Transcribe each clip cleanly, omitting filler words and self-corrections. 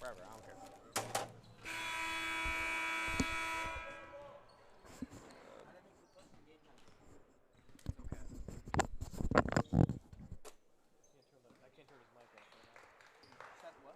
Wherever, I don't care. I can't turn his mic off right now. Seth, what?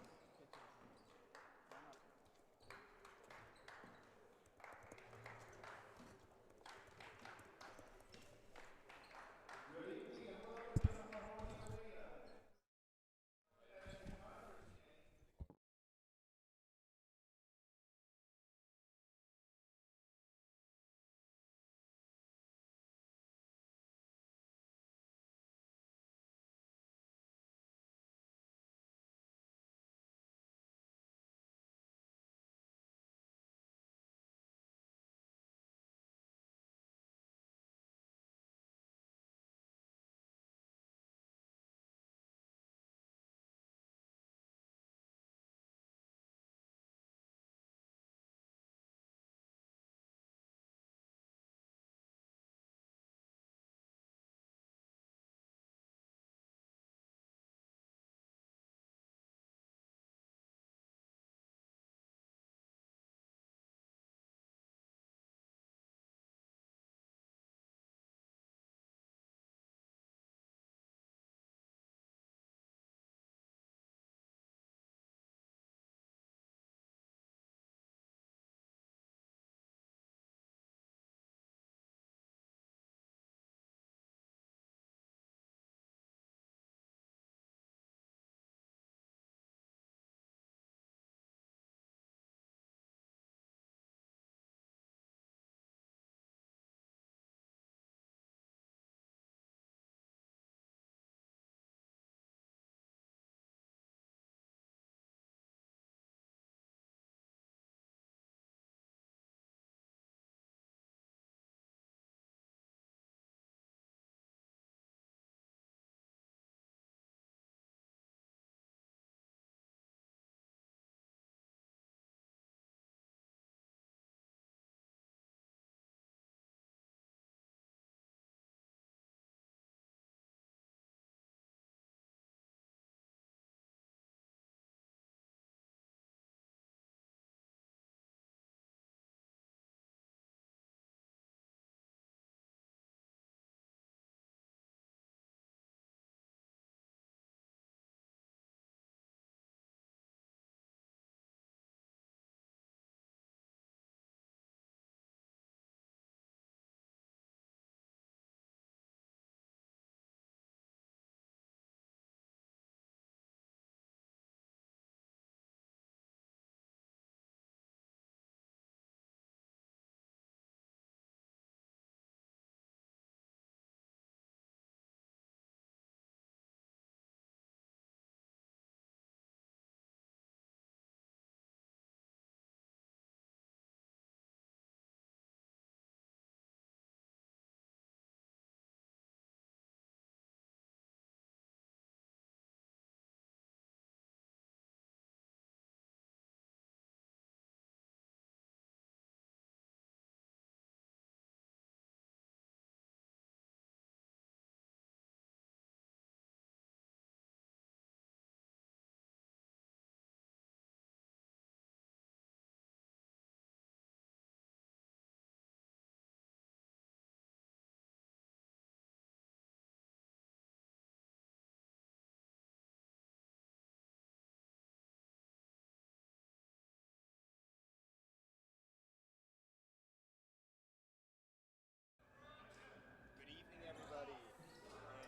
Good evening, everybody,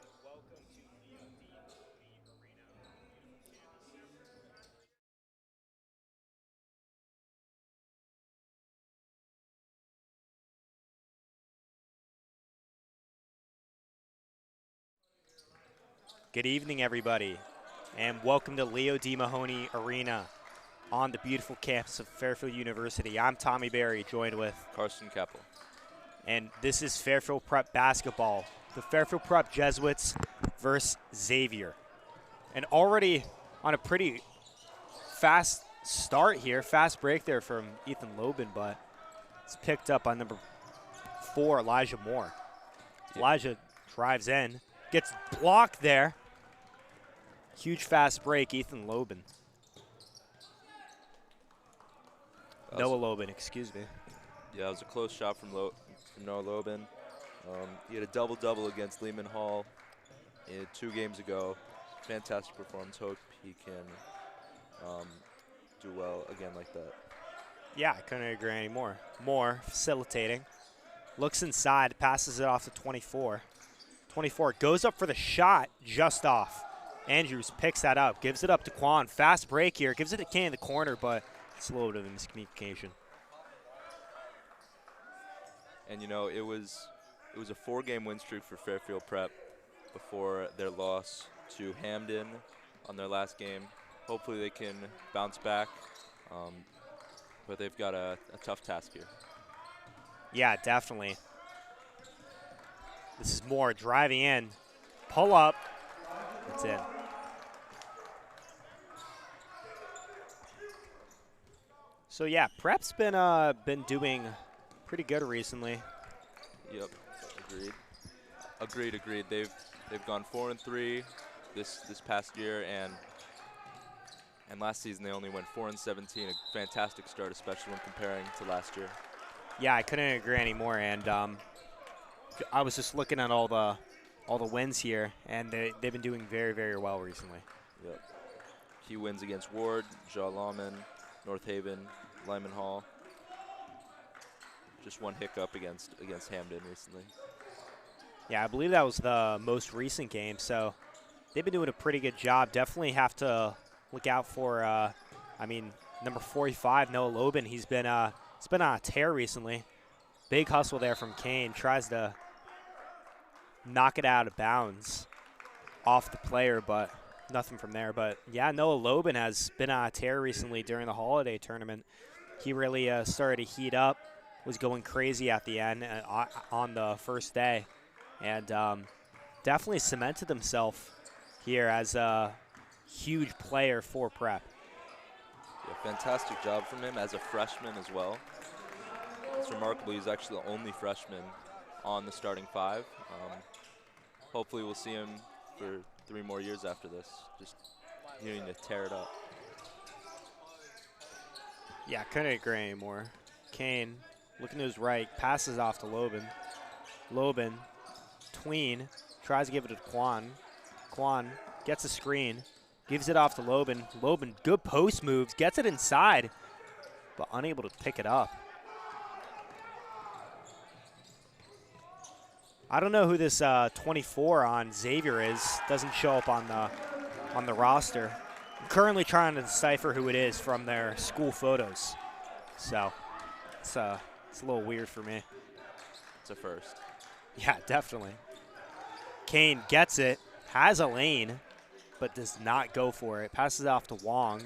and welcome to Leo D. Mahoney Arena on beautiful campus. Good evening, everybody, and welcome to Leo D. Mahoney Arena on the beautiful campus of Fairfield University. I'm Tommy Berry, joined with Carson Keppel. and this is Fairfield Prep basketball. The Fairfield Prep Jesuits versus Xavier. And already on a pretty fast start here, fast break there from Ethan Lobin, but it's picked up on number 4, Elijah Moore. Elijah drives in, gets blocked there. Huge fast break, Ethan Lobin. Noah Loban, excuse me. Yeah, it was a close shot from Noah Loban. He had a double-double against Lehman Hall 2 games ago. Fantastic performance. Hope he can do well again like that. Yeah, I couldn't agree anymore. Moore facilitating. Looks inside, passes it off to 24. 24 goes up for the shot, just off. Andrews picks that up, gives it up to Quan. Fast break here, gives it to Kane in the corner, but it's a little bit of a miscommunication. And you know, it was a 4-game win streak for Fairfield Prep before their loss to Hamden on their last game. Hopefully they can bounce back, but they've got a tough task here. Yeah, definitely. This is Moore driving in. Pull up. That's in. So yeah, Prep's been doing pretty good recently. Yep, agreed. They've gone 4-3 this past year, and last season they only went 4-17. A fantastic start, especially when comparing to last year. Yeah, I couldn't agree anymore. And I was just looking at all the wins here, and they've been doing very, very well recently. Yep. Key wins against Ward, Jaw Lawman, North Haven, Lyman Hall. Just one hiccup against Hamden recently. Yeah, I believe that was the most recent game, so they've been doing a pretty good job. Definitely have to look out for, number 45, Noah Loban. He's been on a tear recently. Big hustle there from Kane. Tries to knock it out of bounds off the player, but nothing from there. But, yeah, Noah Loban has been on a tear recently during the holiday tournament. He really started to heat up, was going crazy at the end on the first day, and definitely cemented himself here as a huge player for Prep. Yeah, fantastic job from him as a freshman as well. It's remarkable. He's actually the only freshman on the starting 5. Hopefully we'll see him for 3 more years after this. Just needing to tear it up. Yeah, couldn't agree anymore. Kane looking to his right, passes off to Loban. Loban, tween, tries to give it to Quan. Quan gets a screen, gives it off to Loban. Loban, good post moves, gets it inside, but unable to pick it up. I don't know who this 24 on Xavier is. Doesn't show up on the roster. I'm currently trying to decipher who it is from their school photos. So it's a little weird for me. It's a first. Yeah, definitely. Kane gets it, has a lane, but does not go for it. Passes it off to Wong.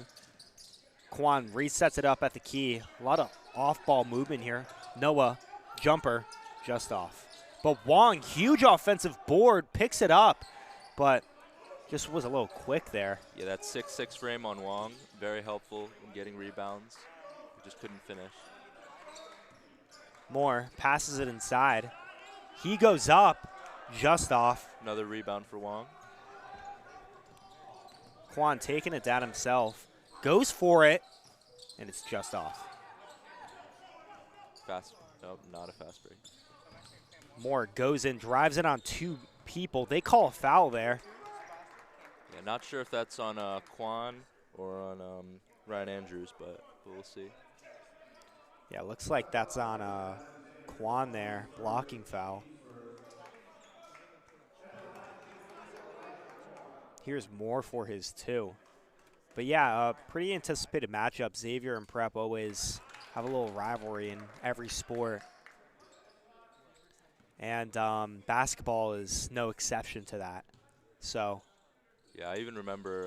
Quan resets it up at the key. A lot of off-ball movement here. Noah, jumper, just off. But Wong, huge offensive board, picks it up, but just was a little quick there. Yeah, that 6-6 frame on Wong, very helpful in getting rebounds. He just couldn't finish. Moore passes it inside. He goes up, just off. Another rebound for Wong. Quan taking it down himself, goes for it, and it's just off. Fast, nope, not a fast break. Moore goes in, drives it on 2 people. They call a foul there. Yeah, not sure if that's on Quan or on Ryan Andrews, but we'll see. Yeah, looks like that's on Quan there, blocking foul. Here's Moore for his 2. But yeah, pretty anticipated matchup. Xavier and Prep always have a little rivalry in every sport. And basketball is no exception to that. So, yeah, I even remember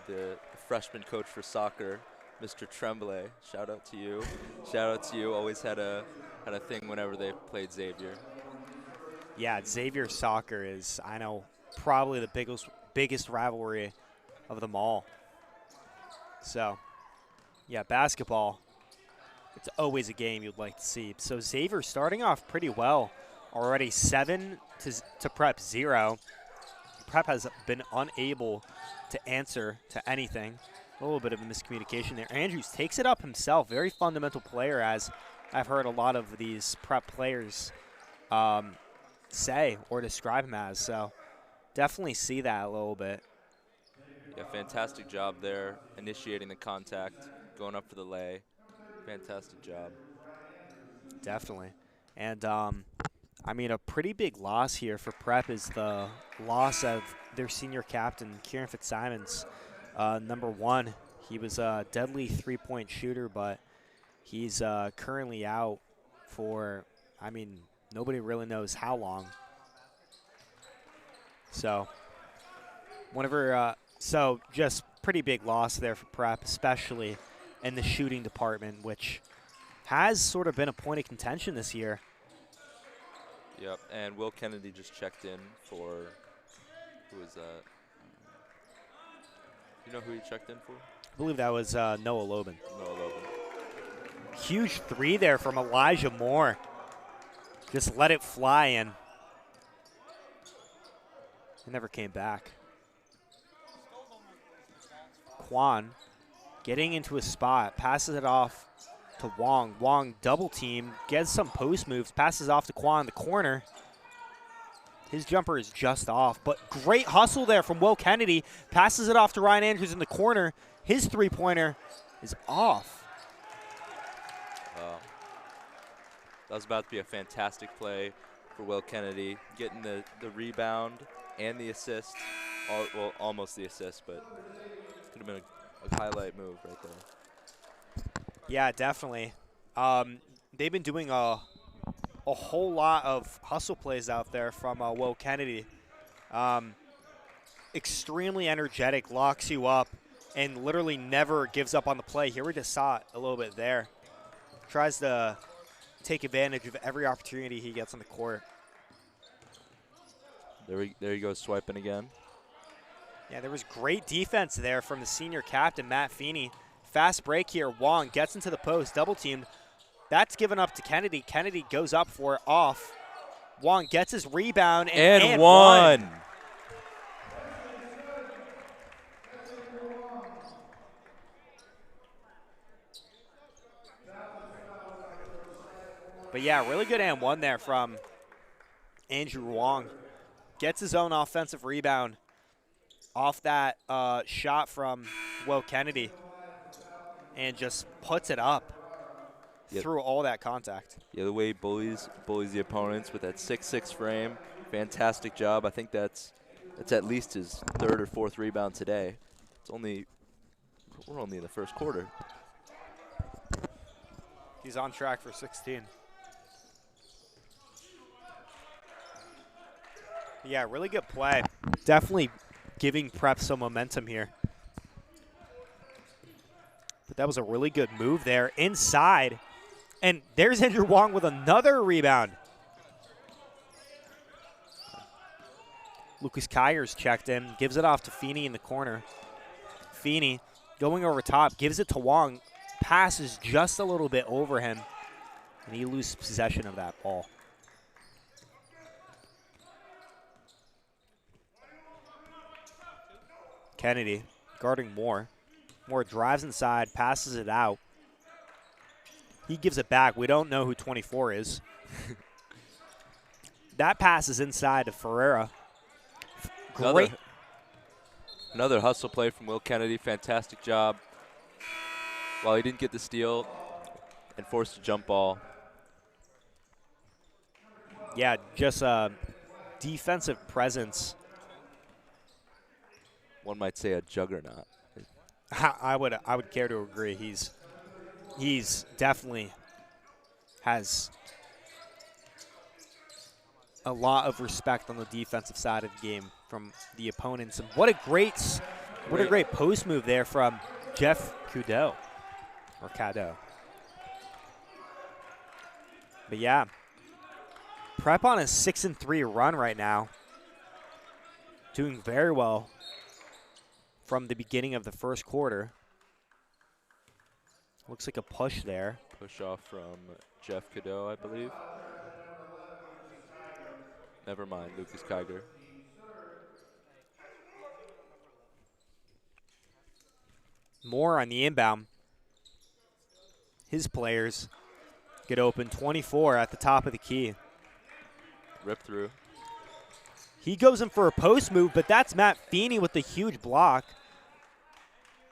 the freshman coach for soccer, Mr. Tremblay. Shout out to you. Shout out to you. Always had a thing whenever they played Xavier. Yeah, Xavier soccer is, I know, probably the biggest rivalry of them all. So, yeah, basketball, it's always a game you'd like to see. So Xavier starting off pretty well. Already 7 to Prep 0. Prep has been unable to answer to anything. A little bit of a miscommunication there. Andrews takes it up himself. Very fundamental player, as I've heard a lot of these prep players say or describe him as. So definitely see that a little bit. Yeah, fantastic job there, initiating the contact, going up for the lay. Fantastic job. Definitely. And, I mean, a pretty big loss here for Prep is the loss of their senior captain, Kieran Fitzsimons, number 1. He was a deadly three-point shooter, but he's currently out for, I mean, nobody really knows how long. So, so just pretty big loss there for Prep, especially in the shooting department, which has sort of been a point of contention this year. Yep, and Will Kennedy just checked in for, who was that? You know who he checked in for? I believe that was Noah Lobin. Noah Lobin. Huge three there from Elijah Moore. Just let it fly in. It never came back. Quan getting into a spot, passes it off to Wong. Wong double team, gets some post moves, passes off to Quan in the corner. His jumper is just off, but great hustle there from Will Kennedy. Passes it off to Ryan Andrews in the corner. His three-pointer is off. That was about to be a fantastic play for Will Kennedy, getting the rebound and the assist. Well, almost the assist, but could have been a highlight move right there. Yeah, definitely. They've been doing a whole lot of hustle plays out there from Will Kennedy. Extremely energetic, locks you up, and literally never gives up on the play. Here we just saw it a little bit there. Tries to take advantage of every opportunity he gets on the court. There he goes, swiping again. Yeah, there was great defense there from the senior captain, Matt Feeney. Fast break here. Wong gets into the post, double teamed. That's given up to Kennedy. Kennedy goes up for it, off. Wong gets his rebound and one. But yeah, really good and one there from Andrew Wong. Gets his own offensive rebound off that shot from Will Kennedy and just puts it up through all that contact. Yeah, the way he bullies the opponents with that 6'6" frame. Fantastic job. I think that's at least his third or fourth rebound today. We're only in the first quarter. He's on track for 16. Yeah, really good play. Definitely giving Prep some momentum here. But that was a really good move there inside. And there's Andrew Wong with another rebound. Lucas Kyers checked in, gives it off to Feeney in the corner. Feeney going over top, gives it to Wong, passes just a little bit over him, and he loses possession of that ball. Kennedy guarding Moore. Moore drives inside, passes it out. He gives it back. We don't know who 24 is. That pass is inside to Ferreira. Great. Another hustle play from Will Kennedy. Fantastic job. While he didn't get the steal and forced a jump ball. Yeah, just a defensive presence. One might say a juggernaut. I would care to agree. He's definitely has a lot of respect on the defensive side of the game from the opponents. And what a great post move there from Jeff Cadeau. But yeah, Prep on a 6-3 run right now. Doing very well from the beginning of the first quarter. Looks like a push there. Push off from Jeff Cadeau, I believe. Never mind, Lucas Kyger. Moore on the inbound. His players get open. 24 at the top of the key. Rip through. He goes in for a post move, but that's Matt Feeney with the huge block.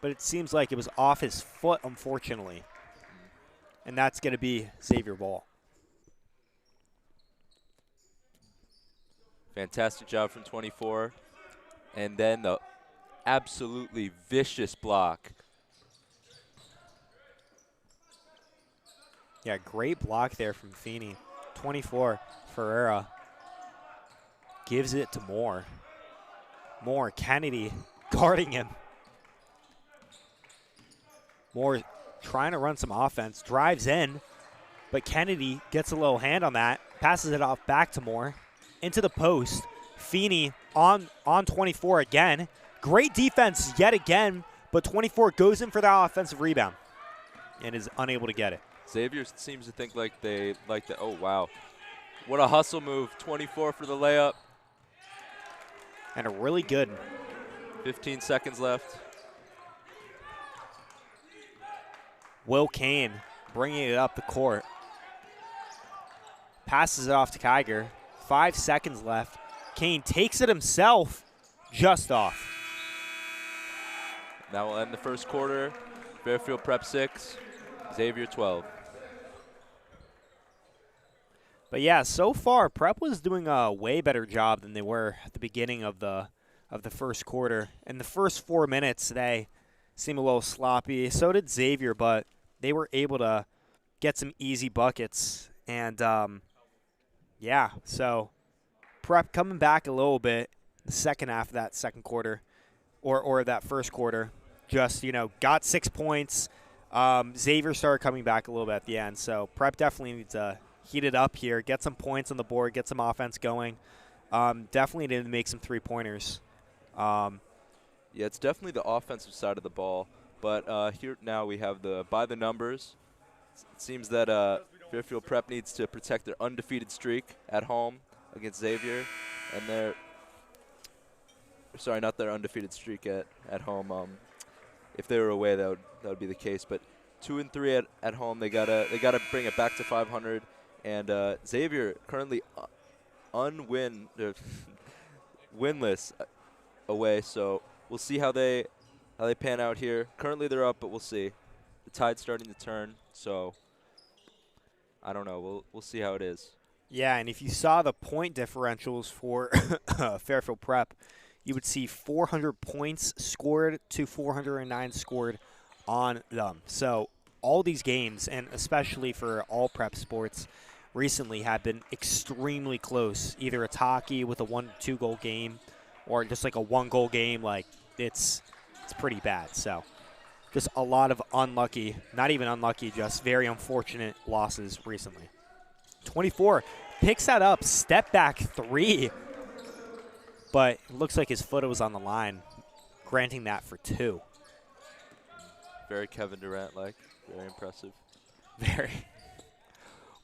But it seems like it was off his foot, unfortunately. And that's going to be Xavier ball. Fantastic job from 24. And then the absolutely vicious block. Yeah, great block there from Feeney. 24, Ferreira gives it to Moore. Moore, Kennedy guarding him. Moore trying to run some offense, drives in, but Kennedy gets a little hand on that, passes it off back to Moore, into the post. Feeney on 24 again. Great defense yet again, but 24 goes in for that offensive rebound and is unable to get it. Xavier seems to think like they like the, oh, wow. What a hustle move. 24 for the layup. And a really good. 15 seconds left. Will Kane bringing it up the court. Passes it off to Kiger. 5 seconds left. Kane takes it himself, just off. That will end the first quarter. Fairfield Prep 6, Xavier 12. But yeah, so far Prep was doing a way better job than they were at the beginning of the first quarter. In the first 4 minutes, they seemed a little sloppy. So did Xavier, but they were able to get some easy buckets. And yeah, so Prep coming back a little bit the second half of that second quarter, or that first quarter. Just, got 6 points. Xavier started coming back a little bit at the end. So Prep definitely needs to heat it up here, get some points on the board, get some offense going. Definitely need to make some three-pointers. Yeah, it's definitely the offensive side of the ball. But here now we have the by the numbers. It seems that Fairfield Prep needs to protect their undefeated streak at home against Xavier. And their, sorry, not their undefeated streak at home. If they were away, that would be the case. But 2 and 3 at home, they gotta bring it back to 500. And Xavier currently winless away. So we'll see how they pan out here. Currently they're up, but we'll see. The tide's starting to turn, so I don't know. We'll see how it is. Yeah, and if you saw the point differentials for Fairfield Prep, you would see 400 points scored to 409 scored on them. So all these games, and especially for all prep sports, recently have been extremely close. Either it's hockey with a 1-2 goal game or just like a 1-goal game. Like, it's pretty bad. So just a lot of unlucky, not even unlucky, just very unfortunate losses recently. 24 picks that up, step back 3. But it looks like his foot was on the line, granting that for 2. Very Kevin Durant-like. Very impressive. Very.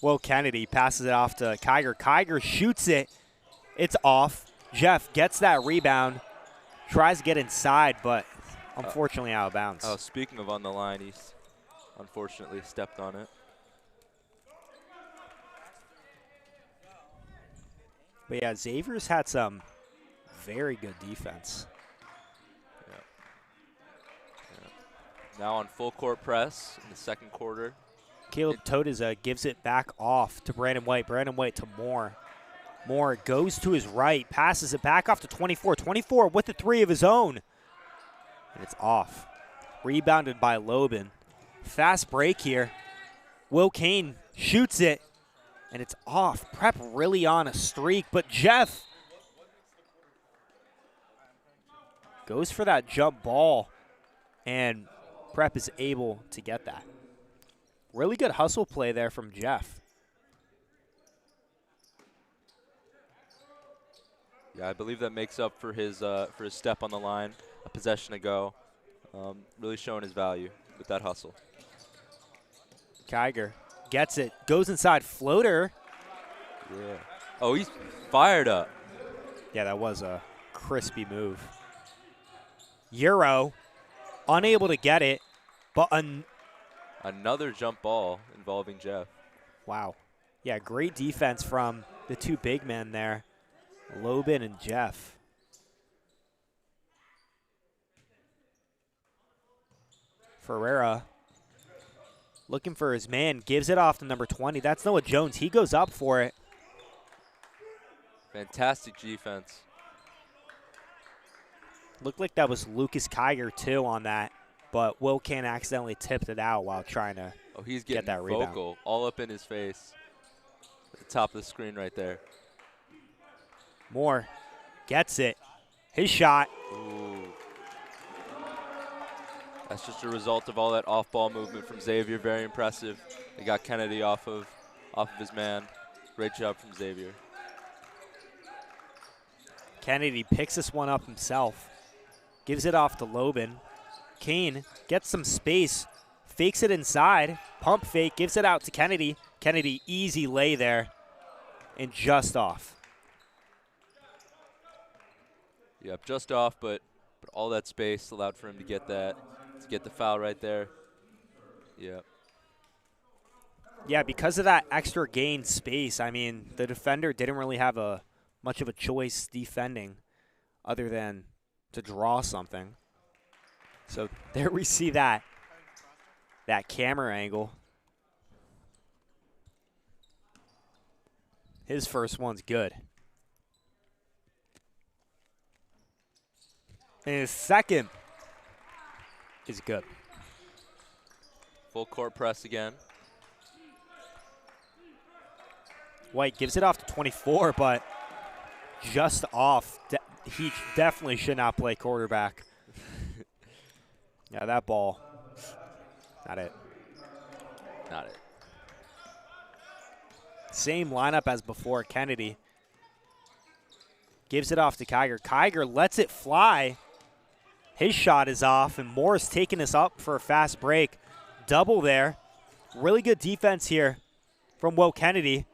Will Kennedy passes it off to Kiger. Kiger shoots it. It's off. Jeff gets that rebound, tries to get inside, but unfortunately out of bounds. Oh, speaking of on the line, he's unfortunately stepped on it. But yeah, Xavier's had some very good defense. Yeah. Now on full court press in the second quarter. Caleb Todiza gives it back off to Brandon White. Brandon White to Moore. Moore goes to his right, passes it back off to 24. 24 with the 3 of his own. And it's off. Rebounded by Lobin. Fast break here. Will Kane shoots it. And it's off. Prep really on a streak. But Jeff goes for that jump ball. And Prep is able to get that. Really good hustle play there from Jeff. Yeah, I believe that makes up for his step on the line a possession ago. Really showing his value with that hustle. Kiger gets it, goes inside, floater. Yeah. Oh, he's fired up. Yeah, that was a crispy move. Euro unable to get it, but Another jump ball involving Jeff. wow. Yeah, great defense from the two big men there, Lobin and Jeff. Ferreira looking for his man, gives it off to number 20. That's Noah Jones. He goes up for it. Fantastic defense. Looked like that was Lucas Kiger, too, on that, but Will Can accidentally tipped it out while trying to He's get getting that rebound. vocal, all up in his face. At the top of the screen right there. Moore gets it. His shot. Ooh. That's just a result of all that off-ball movement from Xavier. Very impressive. They got Kennedy off of his man. Great job from Xavier. Kennedy picks this one up himself. Gives it off to Lobin. Kane gets some space. Fakes it inside. Pump fake. Gives it out to Kennedy. Kennedy, easy lay there. And just off. Yep, just off, but all that space allowed for him to get that. To get the foul right there. Yep. Yeah, because of that extra gain space, I mean, the defender didn't really have much of a choice defending other than to draw something. So there we see that camera angle. His first one's good. And his second is good. Full court press again. White gives it off to 24, but just off. He definitely should not play quarterback. Yeah, that ball, not it. Not it. Same lineup as before. Kennedy gives it off to Kiger. Kiger lets it fly. His shot is off, and Morris taking this up for a fast break. Double there. Really good defense here from Will Kennedy.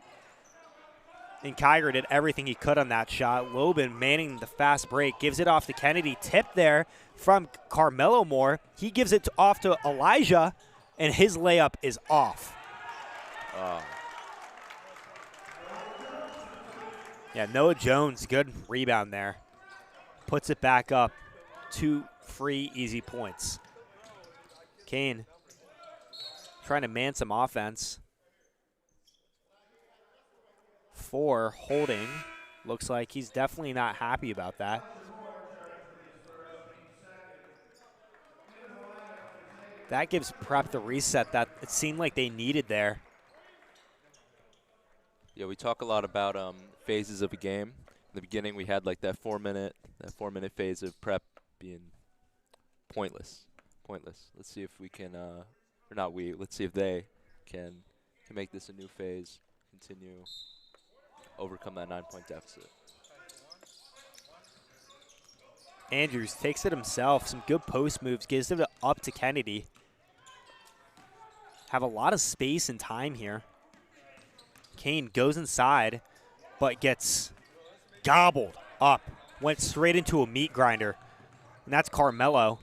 And Kiger did everything he could on that shot. Lobin manning the fast break. Gives it off to Kennedy. Tip there from Carmelo Moore. He gives it off to Elijah, and his layup is off. Oh. Yeah, Noah Jones, good rebound there. Puts it back up. 2 free, easy points. Kane trying to man some offense. 4 holding. Looks like he's definitely not happy about that. That gives Prep the reset that it seemed like they needed there. Yeah, we talk a lot about phases of a game. In the beginning, we had like that 4-minute phase of Prep being pointless. Let's see if we can, or not we. Let's see if they can make this a new phase. Continue, overcome that 9-point deficit. Andrews takes it himself. Some good post moves. Gives it up to Kennedy. Have a lot of space and time here. Kane goes inside, but gets gobbled up. Went straight into a meat grinder. And that's Carmelo.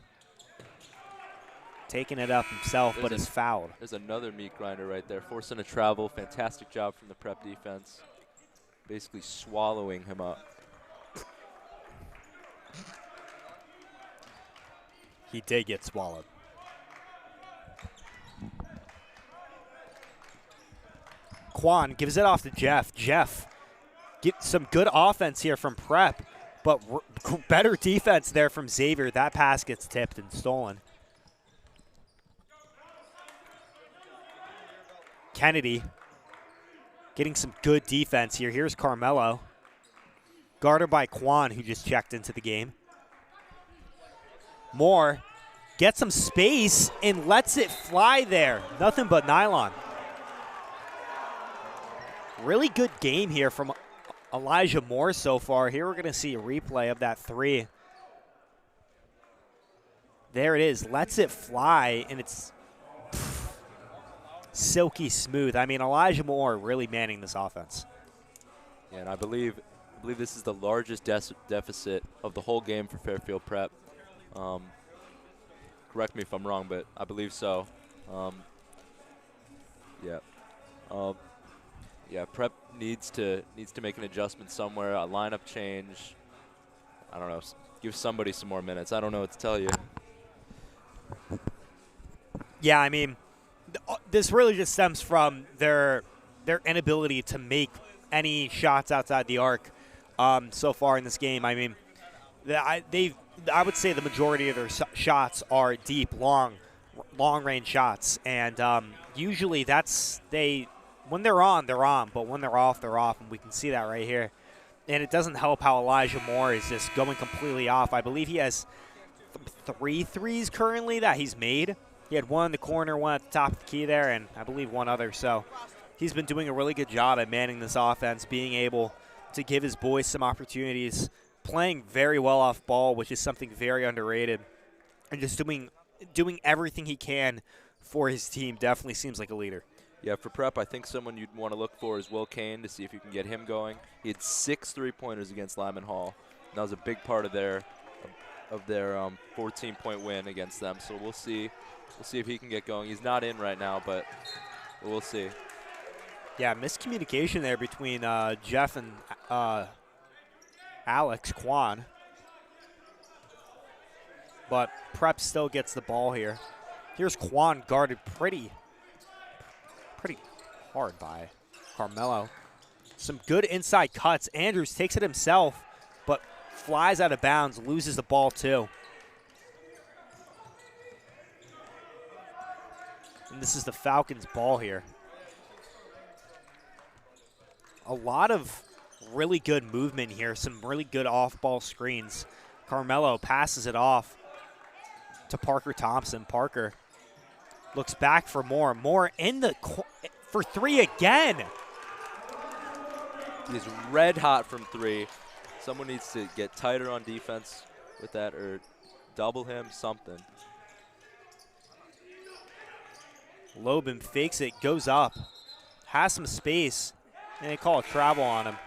Taking it up himself, but is fouled. There's another meat grinder right there. Forcing a travel. Fantastic job from the Prep defense. Basically swallowing him up. He did get swallowed. Quan gives it off to Jeff. Jeff gets some good offense here from Prep, but better defense there from Xavier. That pass gets tipped and stolen. Kennedy getting some good defense here. Here's Carmelo. Guarded by Quan, who just checked into the game. Moore gets some space and lets it fly there. Nothing but nylon. Really good game here from Elijah Moore so far. Here we're going to see a replay of that 3. There it is. Lets it fly, and it's silky smooth. I mean, Elijah Moore really manning this offense. Yeah, and I believe this is the largest deficit of the whole game for Fairfield Prep. correct me if I'm wrong, but I believe so. Yeah. Yeah, Prep needs to make an adjustment somewhere, a lineup change. I don't know, give somebody some more minutes. I don't know what to tell you. Yeah, I mean, this really just stems from their inability to make any shots outside the arc so far in this game. I mean, I would say the majority of their shots are deep, long range shots, and usually when they're on, but when they're off, and we can see that right here. And it doesn't help how Elijah Moore is just going completely off. I believe he has 3 threes currently that he's made. He had one in the corner, one at the top of the key there, and I believe one other. So he's been doing a really good job at manning this offense, being able to give his boys some opportunities, playing very well off ball, which is something very underrated, and just doing everything he can for his team. Definitely seems like a leader. Yeah, for Prep, I think someone you'd want to look for is Will Kane to see if you can get him going. He had 6 3-pointers against Lyman Hall. And that was a big part of their 14-point win against them. So we'll see. We'll see if he can get going. He's not in right now, but we'll see. Yeah, miscommunication there between Jeff and Alex Kwan. But Prep still gets the ball here. Here's Kwan guarded pretty hard by Carmelo. Some good inside cuts. Andrews takes it himself, but flies out of bounds, loses the ball too. And this is the Falcons' ball here. A lot of really good movement here, some really good off-ball screens. Carmelo passes it off to Parker Thompson. Parker looks back for Moore. Moore in the for 3 again. He's red hot from 3. Someone needs to get tighter on defense with that or double him, something. Lobin fakes it, goes up, has some space, and they call a travel on him.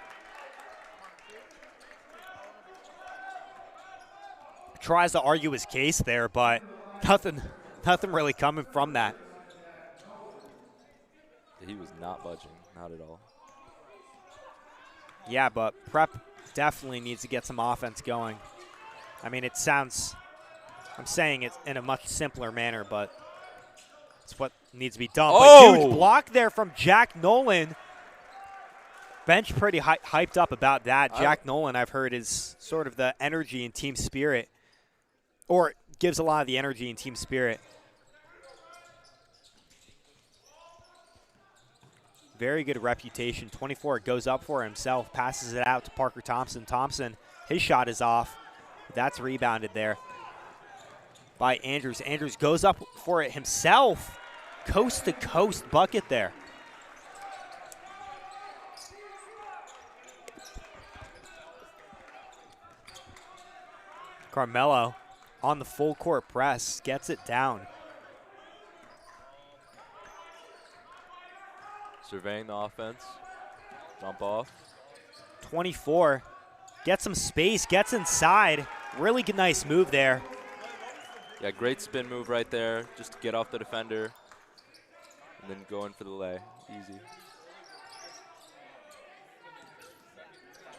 Tries to argue his case there, but nothing really coming from that. He was not budging, not at all. Yeah, but Prep definitely needs to get some offense going. I mean, I'm saying it in a much simpler manner, but it's what needs to be done. Oh! But huge block there from Jack Nolan. Bench pretty hyped up about that. Jack Nolan, I've heard, is sort of the energy and team spirit, or gives a lot of the energy and team spirit. Very good reputation. 24 goes up for himself, passes it out to Parker Thompson. Thompson, his shot is off. That's rebounded there by Andrews. Andrews goes up for it himself. Coast-to-coast bucket there. Carmelo on the full court press, gets it down. Surveying the offense. Jump off. 24. Gets some space, gets inside. Really good, nice move there. Yeah, great spin move right there. Just to get off the defender. And then go in for the lay. Easy.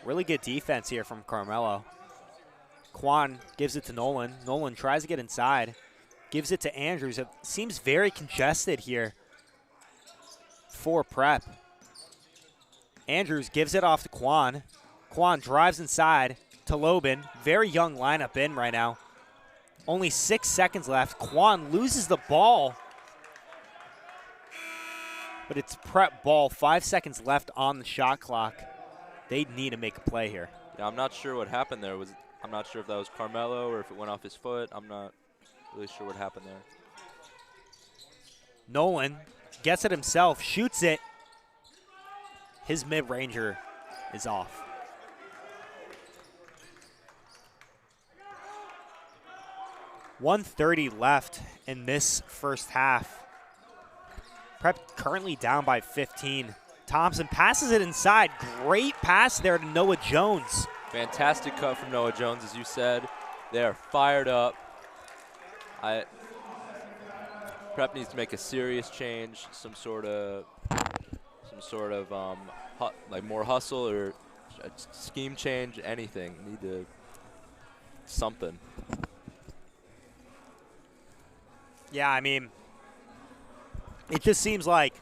Really good defense here from Carmelo. Kwan gives it to Nolan. Nolan tries to get inside. Gives it to Andrews. It seems very congested here for Prep. Andrews gives it off to Kwan. Kwan drives inside to Lobin. Very young lineup in right now. Only 6 seconds left. Kwan loses the ball. But it's Prep ball. 5 seconds left on the shot clock. They need to make a play here. Yeah, I'm not sure what happened there. I'm not sure if that was Carmelo or if it went off his foot. I'm not really sure what happened there. Nolan gets it himself, shoots it. His mid-ranger is off. .130 left in this first half. Prep currently down by 15. Thompson passes it inside. Great pass there to Noah Jones. Fantastic cut from Noah Jones, as you said. They are fired up. Prep needs to make a serious change, some sort of like more hustle or a scheme change, anything. Need to something. Yeah, I mean, it just seems like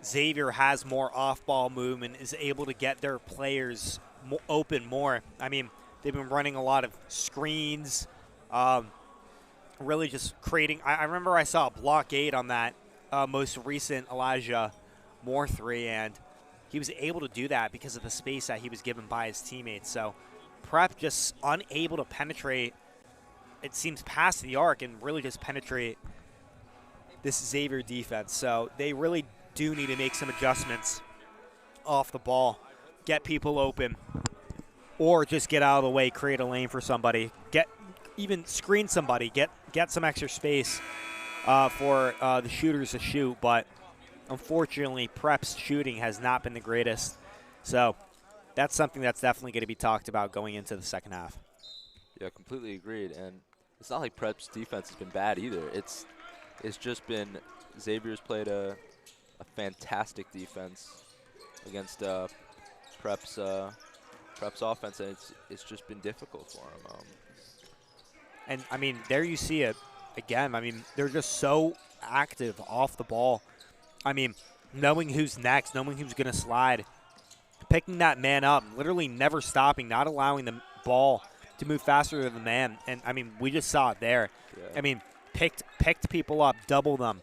Xavier has more off-ball movement, is able to get their players open more. I mean, they've been running a lot of screens, really just creating. I remember I saw a blockade on that most recent Elijah Moore 3, and he was able to do that because of the space that he was given by his teammates. So Prep just unable to penetrate, it seems, past the arc and really just penetrate this Xavier defense. So they really do need to make some adjustments off the ball, get people open, or just get out of the way, create a lane for somebody, even screen somebody, get some extra space for the shooters to shoot. But unfortunately, Prep's shooting has not been the greatest. So that's something that's definitely going to be talked about going into the second half. Yeah, completely agreed. And it's not like Prep's defense has been bad either. It's just been Xavier's played a fantastic defense against Prep's offense, and it's just been difficult for him. And, I mean, there you see it again. I mean, they're just so active off the ball. I mean, knowing who's next, knowing who's going to slide, picking that man up, literally never stopping, not allowing the ball to move faster than the man. And, I mean, we just saw it there. Yeah. I mean, picked people up, doubled them.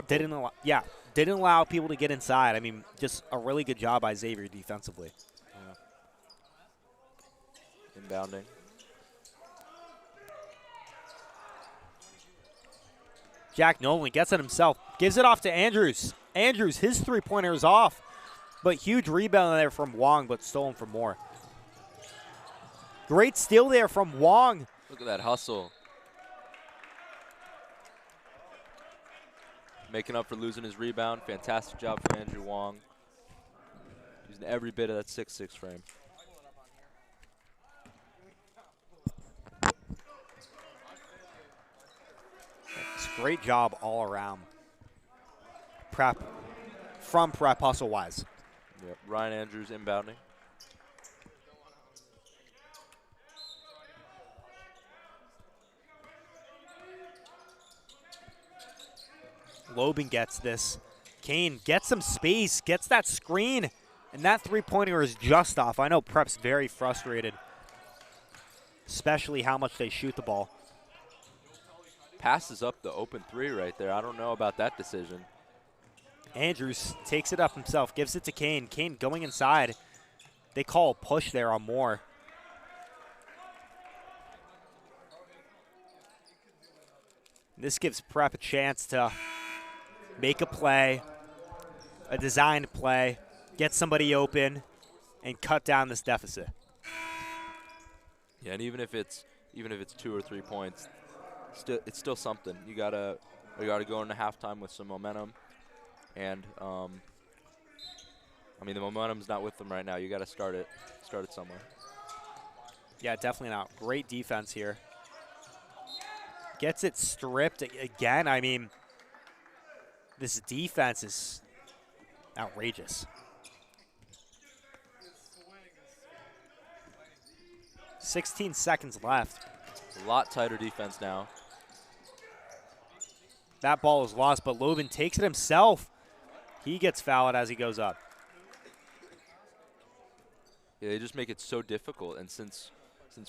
Didn't allow people to get inside. I mean, just a really good job by Xavier defensively. Yeah. Inbounding. Jack Nolan gets it himself, gives it off to Andrews. Andrews, his three-pointer is off, but huge rebound there from Wong, but stolen from Moore. Great steal there from Wong. Look at that hustle. Making up for losing his rebound. Fantastic job from Andrew Wong. Using every bit of that 6'6" frame. It's a great job all around. Prep, hustle-wise. Yep. Ryan Andrews inbounding. Lobin gets this. Kane gets some space, gets that screen, and that three-pointer is just off. I know Prep's very frustrated, especially how much they shoot the ball. Passes up the open three right there. I don't know about that decision. Andrews takes it up himself, gives it to Kane. Kane going inside. They call a push there on Moore. This gives Prep a chance to make a play, a designed play, get somebody open, and cut down this deficit. Yeah, and even if it's 2 or 3 points, it's still something. You gotta go into halftime with some momentum, and I mean, the momentum's not with them right now. You got to start it somewhere. Yeah, definitely not. Great defense here. Gets it stripped again. I mean, this defense is outrageous. 16 seconds left. A lot tighter defense now. That ball is lost, but Lobin takes it himself. He gets fouled as he goes up. Yeah, they just make it so difficult, and since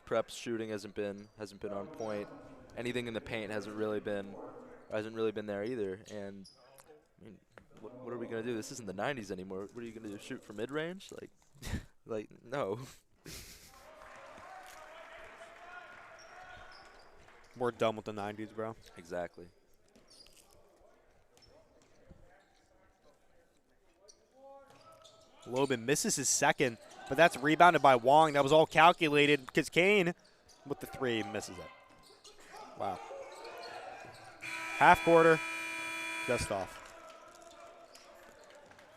Prep's shooting hasn't been on point, anything in the paint hasn't really been there either. And I mean, what are we gonna do? This isn't the 90s anymore. What are you gonna do? Shoot from mid-range? Like no. We're done with the 90s, bro. Exactly. Lobin misses his second, but that's rebounded by Wong. That was all calculated because Kane, with the three, misses it. Wow. Half quarter, just off.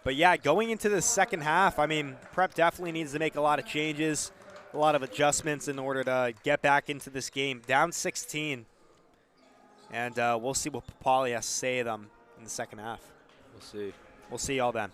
But yeah, going into the second half, I mean, Prep definitely needs to make a lot of changes, a lot of adjustments in order to get back into this game. Down 16. And we'll see what Papali has to say to them in the second half. We'll see. We'll see y'all then.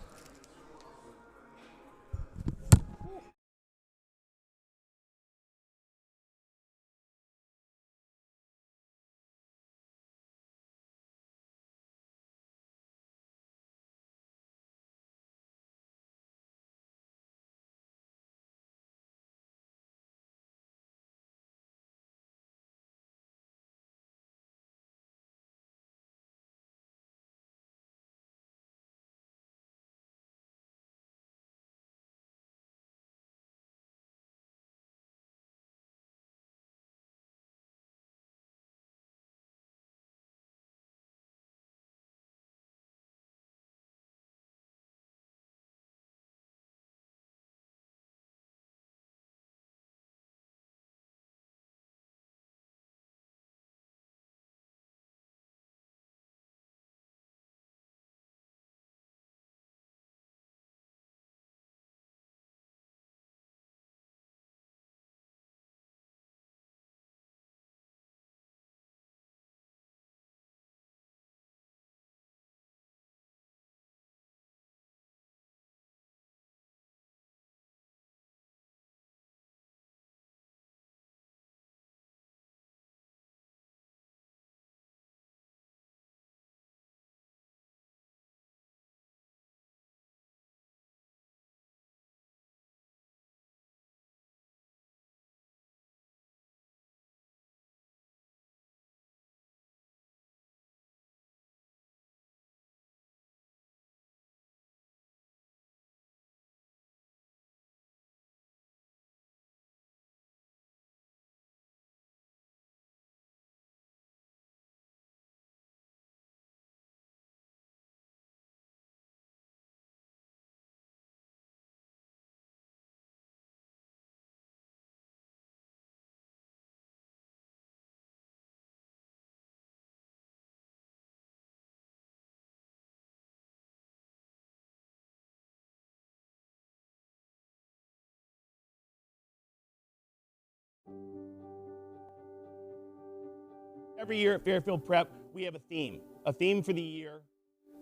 Every year at Fairfield Prep, we have a theme for the year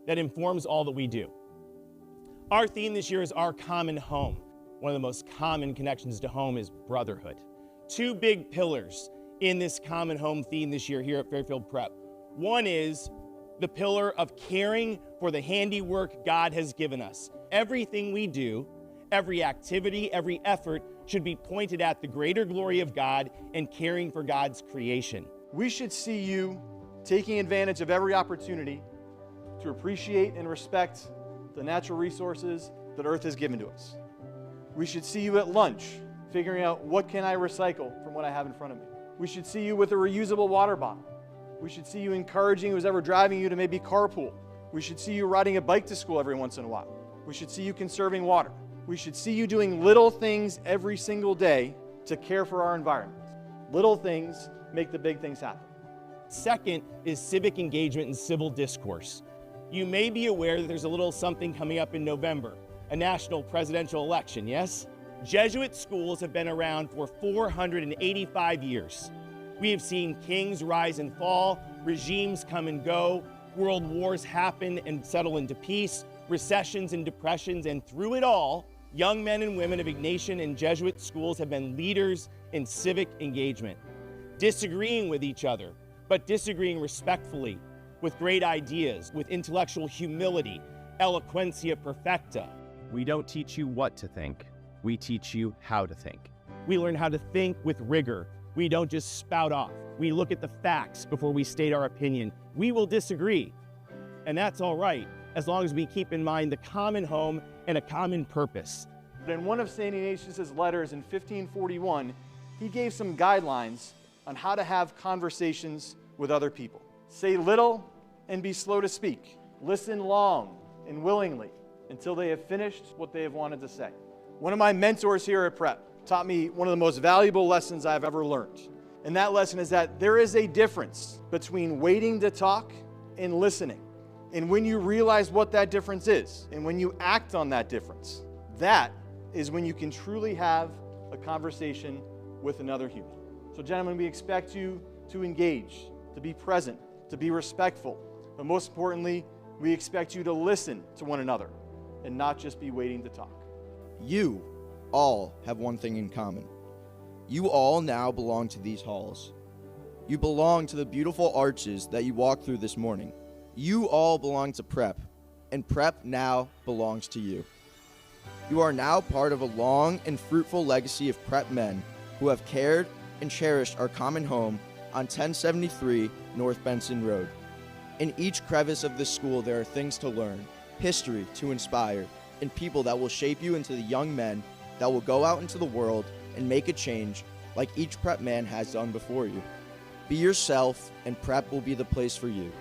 that informs all that we do. Our theme this year is our common home. One of the most common connections to home is brotherhood. Two big pillars in this common home theme this year here at Fairfield Prep. One is the pillar of caring for the handiwork God has given us. Everything we do, every activity, every effort should be pointed at the greater glory of God and caring for God's creation. We should see you taking advantage of every opportunity to appreciate and respect the natural resources that Earth has given to us. We should see you at lunch figuring out what can I recycle from what I have in front of me. We should see you with a reusable water bottle. We should see you encouraging who's ever driving you to maybe carpool. We should see you riding a bike to school every once in a while. We should see you conserving water. We should see you doing little things every single day to care for our environment. Little things make the big things happen. Second is civic engagement and civil discourse. You may be aware that there's a little something coming up in November, a national presidential election, yes? Jesuit schools have been around for 485 years. We have seen kings rise and fall, regimes come and go, world wars happen and settle into peace, recessions and depressions, and through it all, young men and women of Ignatian and Jesuit schools have been leaders in civic engagement, disagreeing with each other, but disagreeing respectfully, with great ideas, with intellectual humility, eloquentia perfecta. We don't teach you what to think. We teach you how to think. We learn how to think with rigor. We don't just spout off. We look at the facts before we state our opinion. We will disagree, and that's all right, as long as we keep in mind the common home and a common purpose. In one of St. Ignatius' letters in 1541, he gave some guidelines on how to have conversations with other people. Say little and be slow to speak. Listen long and willingly until they have finished what they have wanted to say. One of my mentors here at Prep taught me one of the most valuable lessons I've ever learned. And that lesson is that there is a difference between waiting to talk and listening. And when you realize what that difference is, and when you act on that difference, that is when you can truly have a conversation with another human. So gentlemen, we expect you to engage, to be present, to be respectful, but most importantly, we expect you to listen to one another and not just be waiting to talk. You all have one thing in common. You all now belong to these halls. You belong to the beautiful arches that you walked through this morning. You all belong to Prep, and Prep now belongs to you. You are now part of a long and fruitful legacy of Prep men who have cared and cherished our common home on 1073 North Benson Road. In each crevice of this school, there are things to learn, history to inspire, and people that will shape you into the young men that will go out into the world and make a change like each Prep man has done before you. Be yourself, and Prep will be the place for you.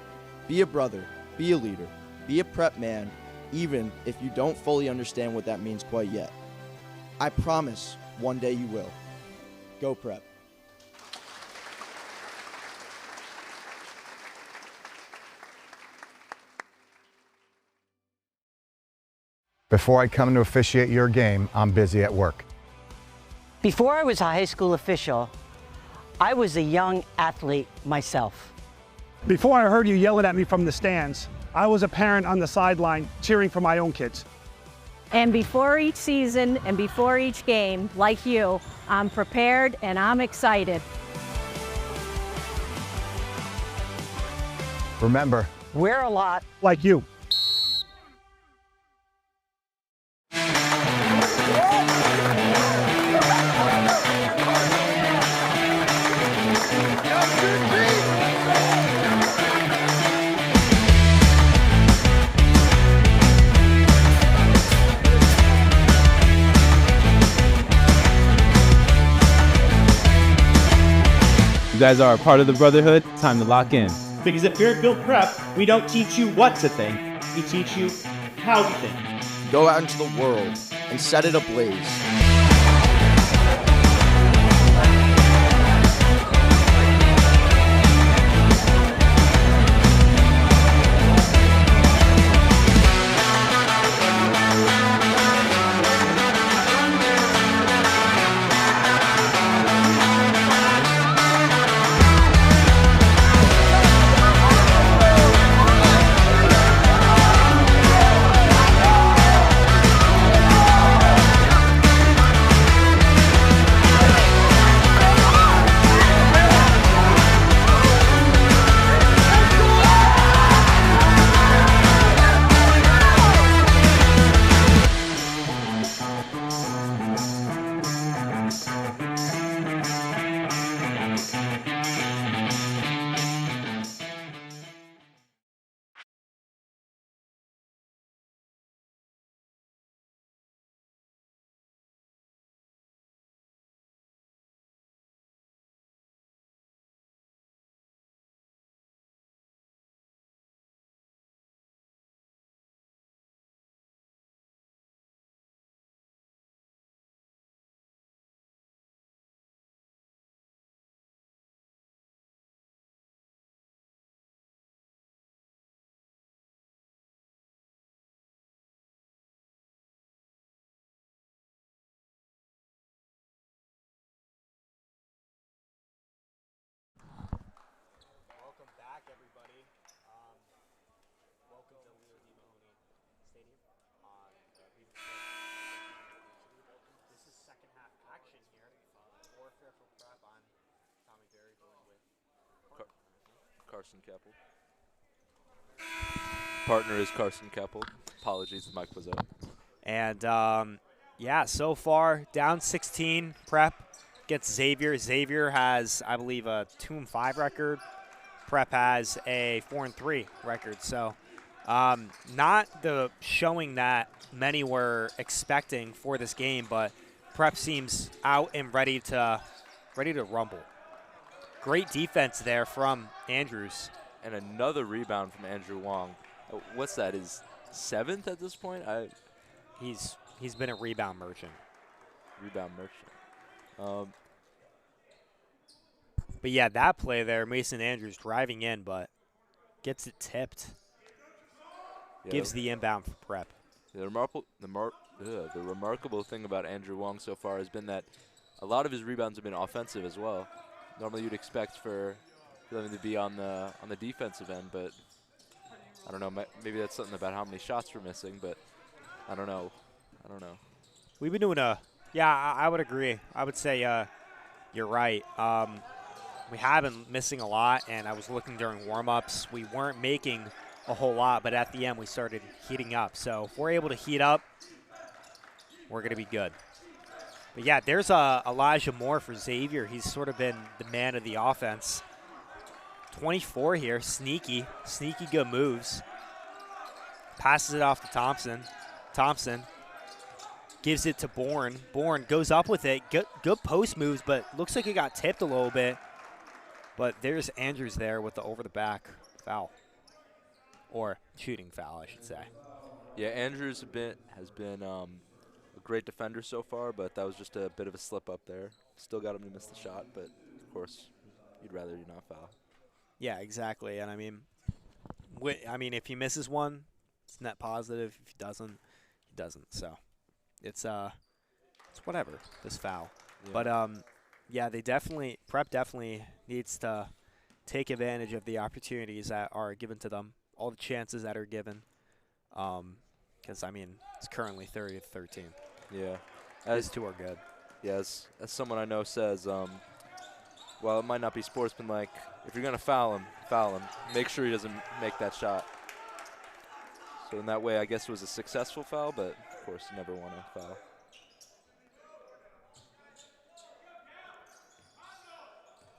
Be a brother, be a leader, be a Prep man, even if you don't fully understand what that means quite yet. I promise one day you will. Go Prep. Before I come to officiate your game, I'm busy at work. Before I was a high school official, I was a young athlete myself. Before I heard you yelling at me from the stands, I was a parent on the sideline cheering for my own kids. And before each season and before each game, like you, I'm prepared and I'm excited. Remember, We're a lot Like you. You guys are a part of the brotherhood. Time to lock in. Because at Fairfield Prep, we don't teach you what to think, we teach you how to think. Go out into the world and set it ablaze. Welcome back, everybody. Welcome to Leo D. Mahoney Stadium on This is second half action here for Fairfield Prep. I'm Tommy Berry, joined with Carson Keppel. Partner is Carson Keppel. Apologies, the mic was out. And yeah, so far down 16. Prep gets Xavier. Xavier has, I believe, a 2-5 record. Prep has a 4-3 record. So not the showing that many were expecting for this game, but Prep seems out and ready to rumble. Great defense there from Andrews. And another rebound from Andrew Wong. What's that, his 7th at this point? He's been a rebound merchant. But yeah, that play there, Mason Andrews driving in, but gets it tipped. Yeah. Gives the inbound for Prep. The remarkable thing about Andrew Wong so far has been that a lot of his rebounds have been offensive as well. Normally you'd expect for them to be on the defensive end, but I don't know. Maybe that's something about how many shots we're missing, but I don't know. We've been doing I would agree. I would say you're right. We have been missing a lot, and I was looking during warm-ups. We weren't making a whole lot, but at the end we started heating up. So if we're able to heat up, we're going to be good. But, yeah, there's Elijah Moore for Xavier. He's sort of been the man of the offense. 24 here, sneaky good moves. Passes it off to Thompson. Thompson gives it to Bourne. Bourne goes up with it. Good post moves, but looks like it got tipped a little bit. But there's Andrews there with the over-the-back foul. Or shooting foul, I should say. Yeah, Andrews has been a great defender so far, but that was just a bit of a slip-up there. Still got him to miss the shot, but, of course, you'd rather you not foul. Yeah, exactly. And, I mean, if he misses one, it's net positive. If he doesn't, he doesn't. So it's whatever, this foul. Yeah. But, yeah, Prep definitely needs to take advantage of the opportunities that are given to them, all the chances that are given. Because, I mean, it's currently 30-13. Yeah. These two are good. Yeah, as someone I know says, while it might not be sportsmanlike, if you're going to foul him. Make sure he doesn't make that shot. So in that way, I guess it was a successful foul, but, of course, you never want to foul.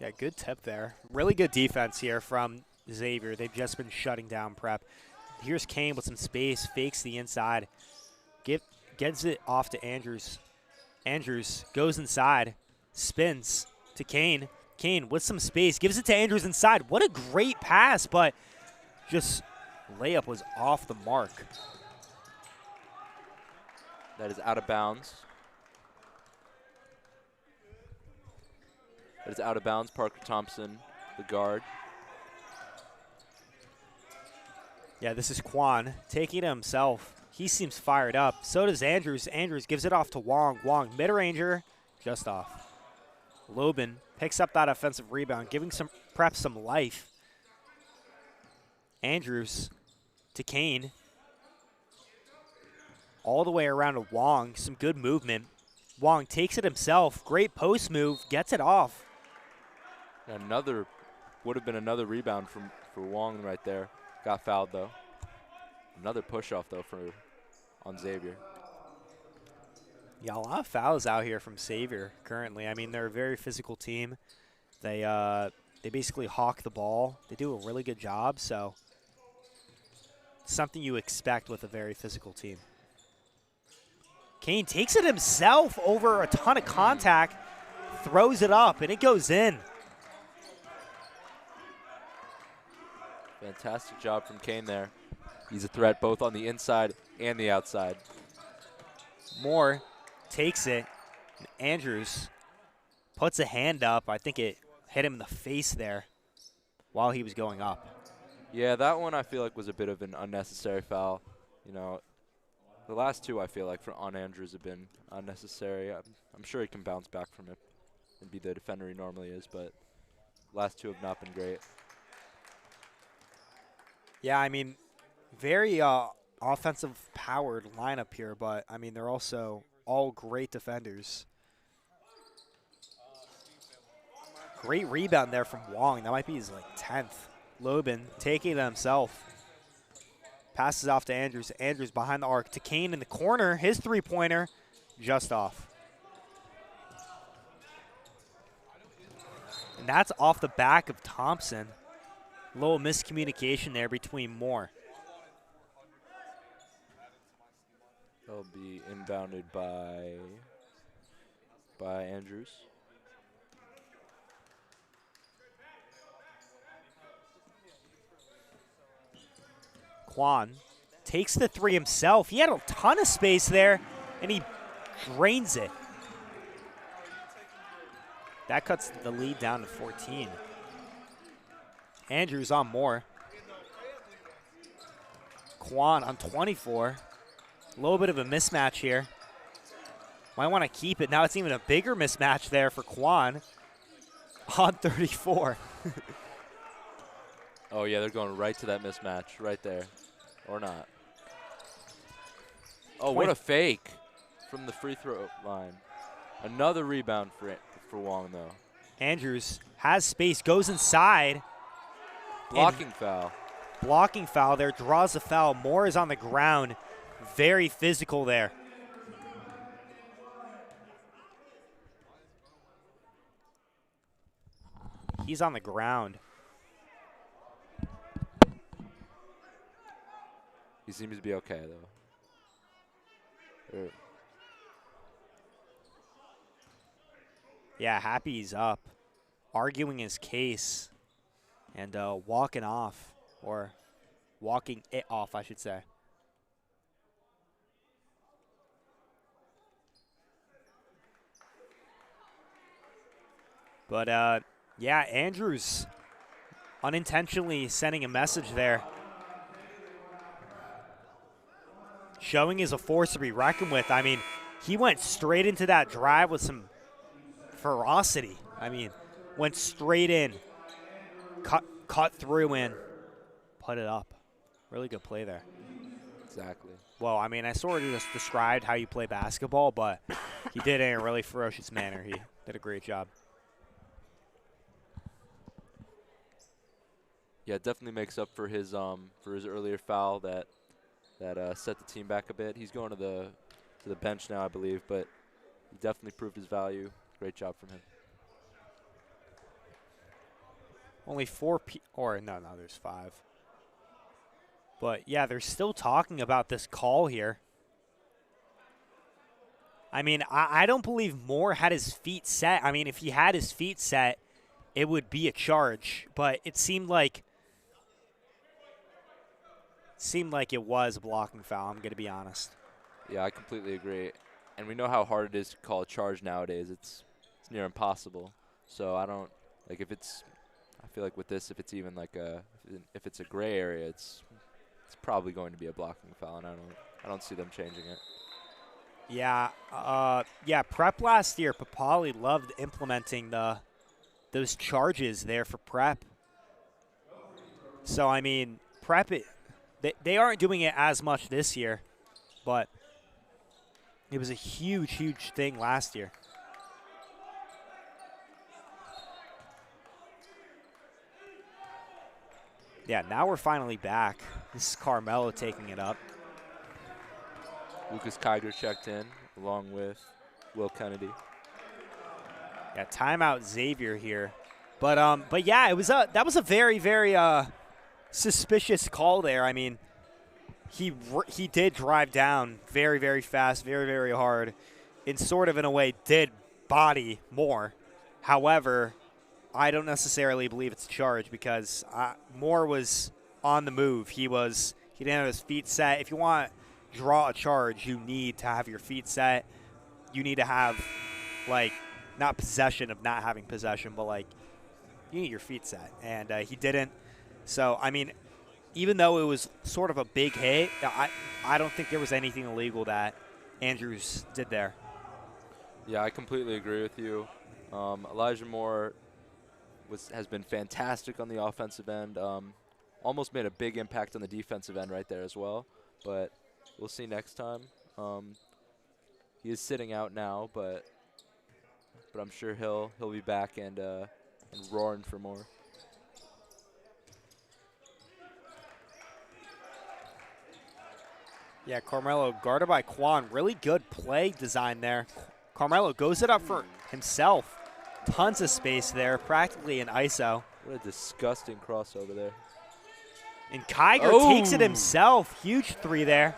Yeah, good tip there. Really good defense here from Xavier. They've just been shutting down Prep. Here's Kane with some space, fakes the inside, gets it off to Andrews. Andrews goes inside, spins to Kane. Kane with some space, gives it to Andrews inside. What a great pass, but just layup was off the mark. That is out of bounds. That is out of bounds. Parker Thompson, the guard. Yeah, this is Quan taking it himself. He seems fired up. So does Andrews. Andrews gives it off to Wong. Wong, mid-ranger, just off. Lobin picks up that offensive rebound, giving Prep some life. Andrews to Kane. All the way around to Wong. Some good movement. Wong takes it himself. Great post move. Gets it off. Would have been another rebound for Wong right there. Got fouled, though. Another push-off, though, on Xavier. Yeah, a lot of fouls out here from Xavier currently. I mean, they're a very physical team. They basically hawk the ball. They do a really good job, so something you expect with a very physical team. Kane takes it himself over a ton of contact, throws it up, and it goes in. Fantastic job from Kane there. He's a threat both on the inside and the outside. Moore takes it. Andrews puts a hand up. I think it hit him in the face there while he was going up. Yeah, that one I feel like was a bit of an unnecessary foul. You know, the last two I feel like on Andrews have been unnecessary. I'm sure he can bounce back from it and be the defender he normally is, but last two have not been great. Yeah, I mean, very offensive-powered lineup here, but, I mean, they're also all great defenders. Great rebound there from Wong. That might be his, 10th. Lobin taking it himself. Passes off to Andrews. Andrews behind the arc to Kane in the corner. His three-pointer just off. And that's off the back of Thompson. Little miscommunication there between Moore. They'll be inbounded by Andrews. Quan takes the three himself. He had a ton of space there, and he drains it. That cuts the lead down to 14. Andrews on Moore. Quan on 24. A little bit of a mismatch here. Might want to keep it. Now it's even a bigger mismatch there for Quan on 34. Oh, yeah, they're going right to that mismatch right there. Or not. Oh, what a fake from the free throw line. Another rebound for Wong, though. Andrews has space, goes inside. Blocking foul. Blocking foul there, draws the foul. Moore is on the ground. Very physical there. He's on the ground. He seems to be okay, though. Yeah, Happy's up, arguing his case and walking off, or walking it off, I should say. But, yeah, Andrews unintentionally sending a message there. Showing is a force to be reckoned with. I mean, he went straight into that drive with some ferocity. I mean, went straight in, cut through and put it up. Really good play there. Exactly. Well, I mean, I sort of just described how you play basketball, but he did it in a really ferocious manner. He did a great job. Yeah, definitely makes up for his earlier foul that set the team back a bit. He's going to the bench now, I believe, but he definitely proved his value. Great job from him. Only there's 5. But, yeah, they're still talking about this call here. I mean, I don't believe Moore had his feet set. I mean, if he had his feet set, it would be a charge. But it seemed like it was a blocking foul, I'm going to be honest. Yeah, I completely agree. And we know how hard it is to call a charge nowadays. It's near impossible. So I don't, like, I feel like with this, if it's even like if it's a gray area, it's probably going to be a blocking foul, and I don't see them changing it. Yeah, Prep last year, Papali loved implementing those charges there for Prep. So, I mean, Prep, they aren't doing it as much this year, but it was a huge, huge thing last year. Yeah, now we're finally back. This is Carmelo taking it up. Lucas Kiger checked in, along with Will Kennedy. Yeah, timeout Xavier here. But yeah, that was a very, very suspicious call there. I mean, he did drive down very, very fast, very, very hard, and sort of in a way did body Moore. However, I don't necessarily believe it's a charge because Moore was on the move. He didn't have his feet set. If you want to draw a charge, you need to have your feet set. You need to have, like, not possession of not having possession, but, like, you need your feet set. And he didn't. So, I mean, even though it was sort of a big hit, I don't think there was anything illegal that Andrews did there. Yeah, I completely agree with you. Elijah Moore has been fantastic on the offensive end. Almost made a big impact on the defensive end right there as well. But we'll see next time. He is sitting out now, but I'm sure he'll be back and roaring for more. Yeah, Carmelo guarded by Quan. Really good play design there. Carmelo goes it up for himself. Tons of space there, practically an ISO. What a disgusting crossover there. And Kiger takes it himself. Huge three there.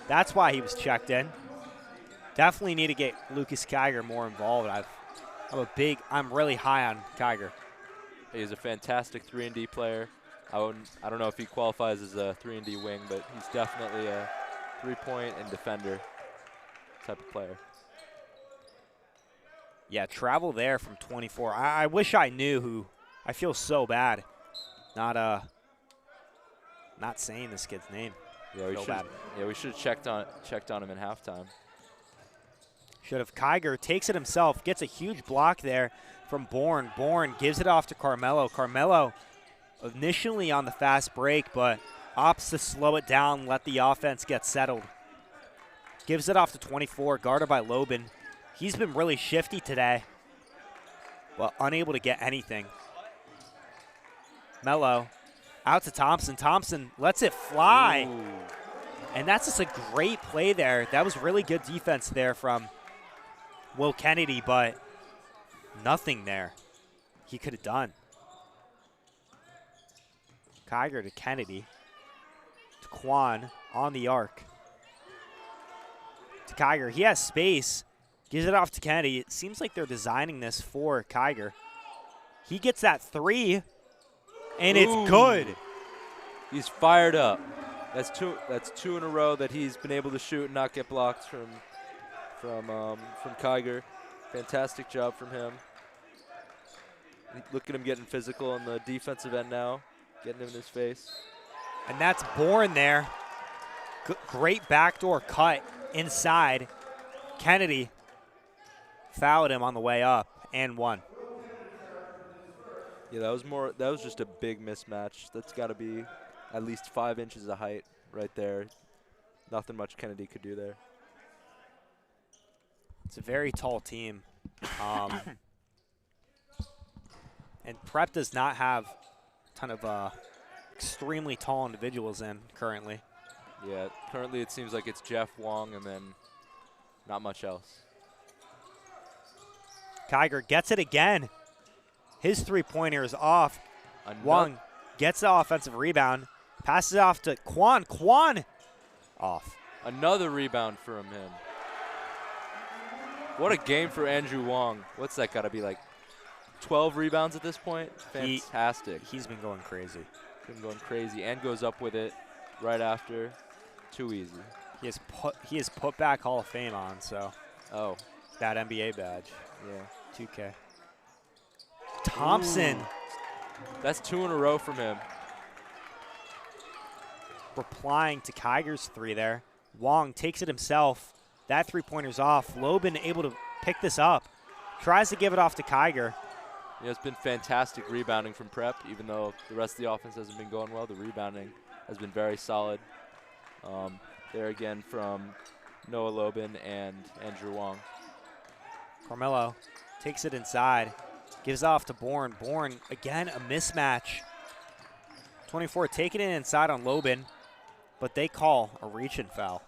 That's why he was checked in. Definitely need to get Lucas Kiger more involved. I'm really high on Kiger. He's a fantastic 3-and-D player. I don't know if he qualifies as a 3-and-D wing, but he's definitely a three-point and defender type of player. Yeah, travel there from 24. I wish I knew who. I feel so bad not saying this kid's name. Yeah, we should have checked on him in halftime. Should have. Kiger takes it himself, gets a huge block there from Bourne. Bourne gives it off to Carmelo. Carmelo initially on the fast break, but opts to slow it down, let the offense get settled. Gives it off to 24, guarded by Lobin. He's been really shifty today, but unable to get anything. Mello out to Thompson. Thompson lets it fly. Ooh. And that's just a great play there. That was really good defense there from Will Kennedy, but nothing there he could have done. Kiger to Kennedy. To Quan on the arc. To Kiger. He has space. Gives it off to Kennedy. It seems like they're designing this for Kiger. He gets that three, and it's good. He's fired up. That's two in a row that he's been able to shoot and not get blocked from Kiger. Fantastic job from him. Look at him getting physical on the defensive end now, getting him in his face. And that's Bourne there. Great backdoor cut inside. Kennedy fouled him on the way up and one. Yeah, that was just a big mismatch. That's got to be at least 5 inches of height right there. Nothing much Kennedy could do there. It's a very tall team. And Prep does not have a ton of extremely tall individuals in currently. Yeah, currently it seems like it's Jeff, Wong, and then not much else. Kiger gets it again. His three-pointer is off. Wong gets the offensive rebound. Passes it off to Quan. Quan off. Another rebound from him. What a game for Andrew Wong. What's that got to be, like 12 rebounds at this point? Fantastic. He's been going crazy. Been going crazy and goes up with it right after. Too easy. He has put back Hall of Fame on, so. Oh. That NBA badge. Yeah. 2K. Thompson. Ooh. That's 2 in a row from him. Replying to Kiger's three there. Wong takes it himself. That three-pointer's off. Lobin able to pick this up. Tries to give it off to Kiger. Yeah, it's been fantastic rebounding from Prep, even though the rest of the offense hasn't been going well. The rebounding has been very solid. There again from Noah Lobin and Andrew Wong. Carmelo takes it inside. Gives off to Bourne. Bourne, again, a mismatch. 24 taking it inside on Lobin, but they call a reach-in foul.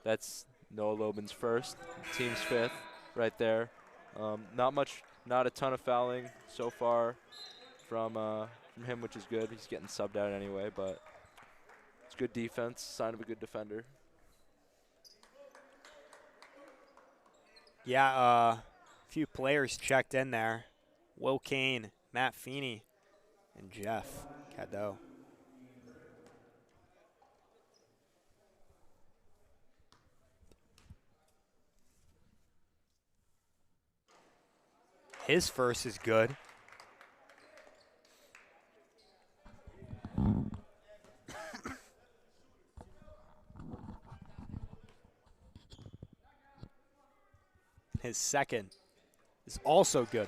That's Noah Lobin's first, team's 5th right there. Not a ton of fouling so far from him, which is good. He's getting subbed out anyway, but it's good defense, sign of a good defender. Yeah, a few players checked in there. Will Kane, Matt Feeney, and Jeff Cadeau. His first is good. His second is also good.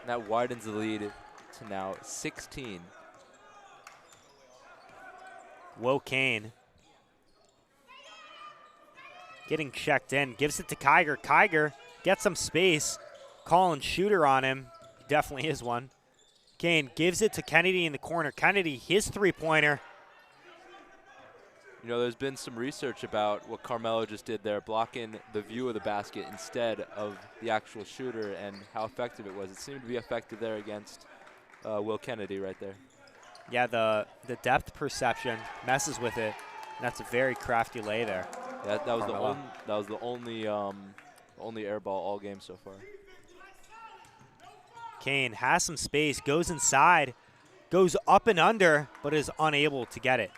And that widens the lead to now 16. Will Kane getting checked in, gives it to Kiger. Kiger gets some space. Calling shooter on him. He definitely is one. Kane gives it to Kennedy in the corner. Kennedy, his three-pointer. You know, there's been some research about what Carmelo just did there, blocking the view of the basket instead of the actual shooter and how effective it was. It seemed to be effective there against Will Kennedy right there. Yeah, the depth perception messes with it. And that's a very crafty lay there. Yeah, that was the only air ball all game so far. Kane has some space, goes inside, goes up and under, but is unable to get it.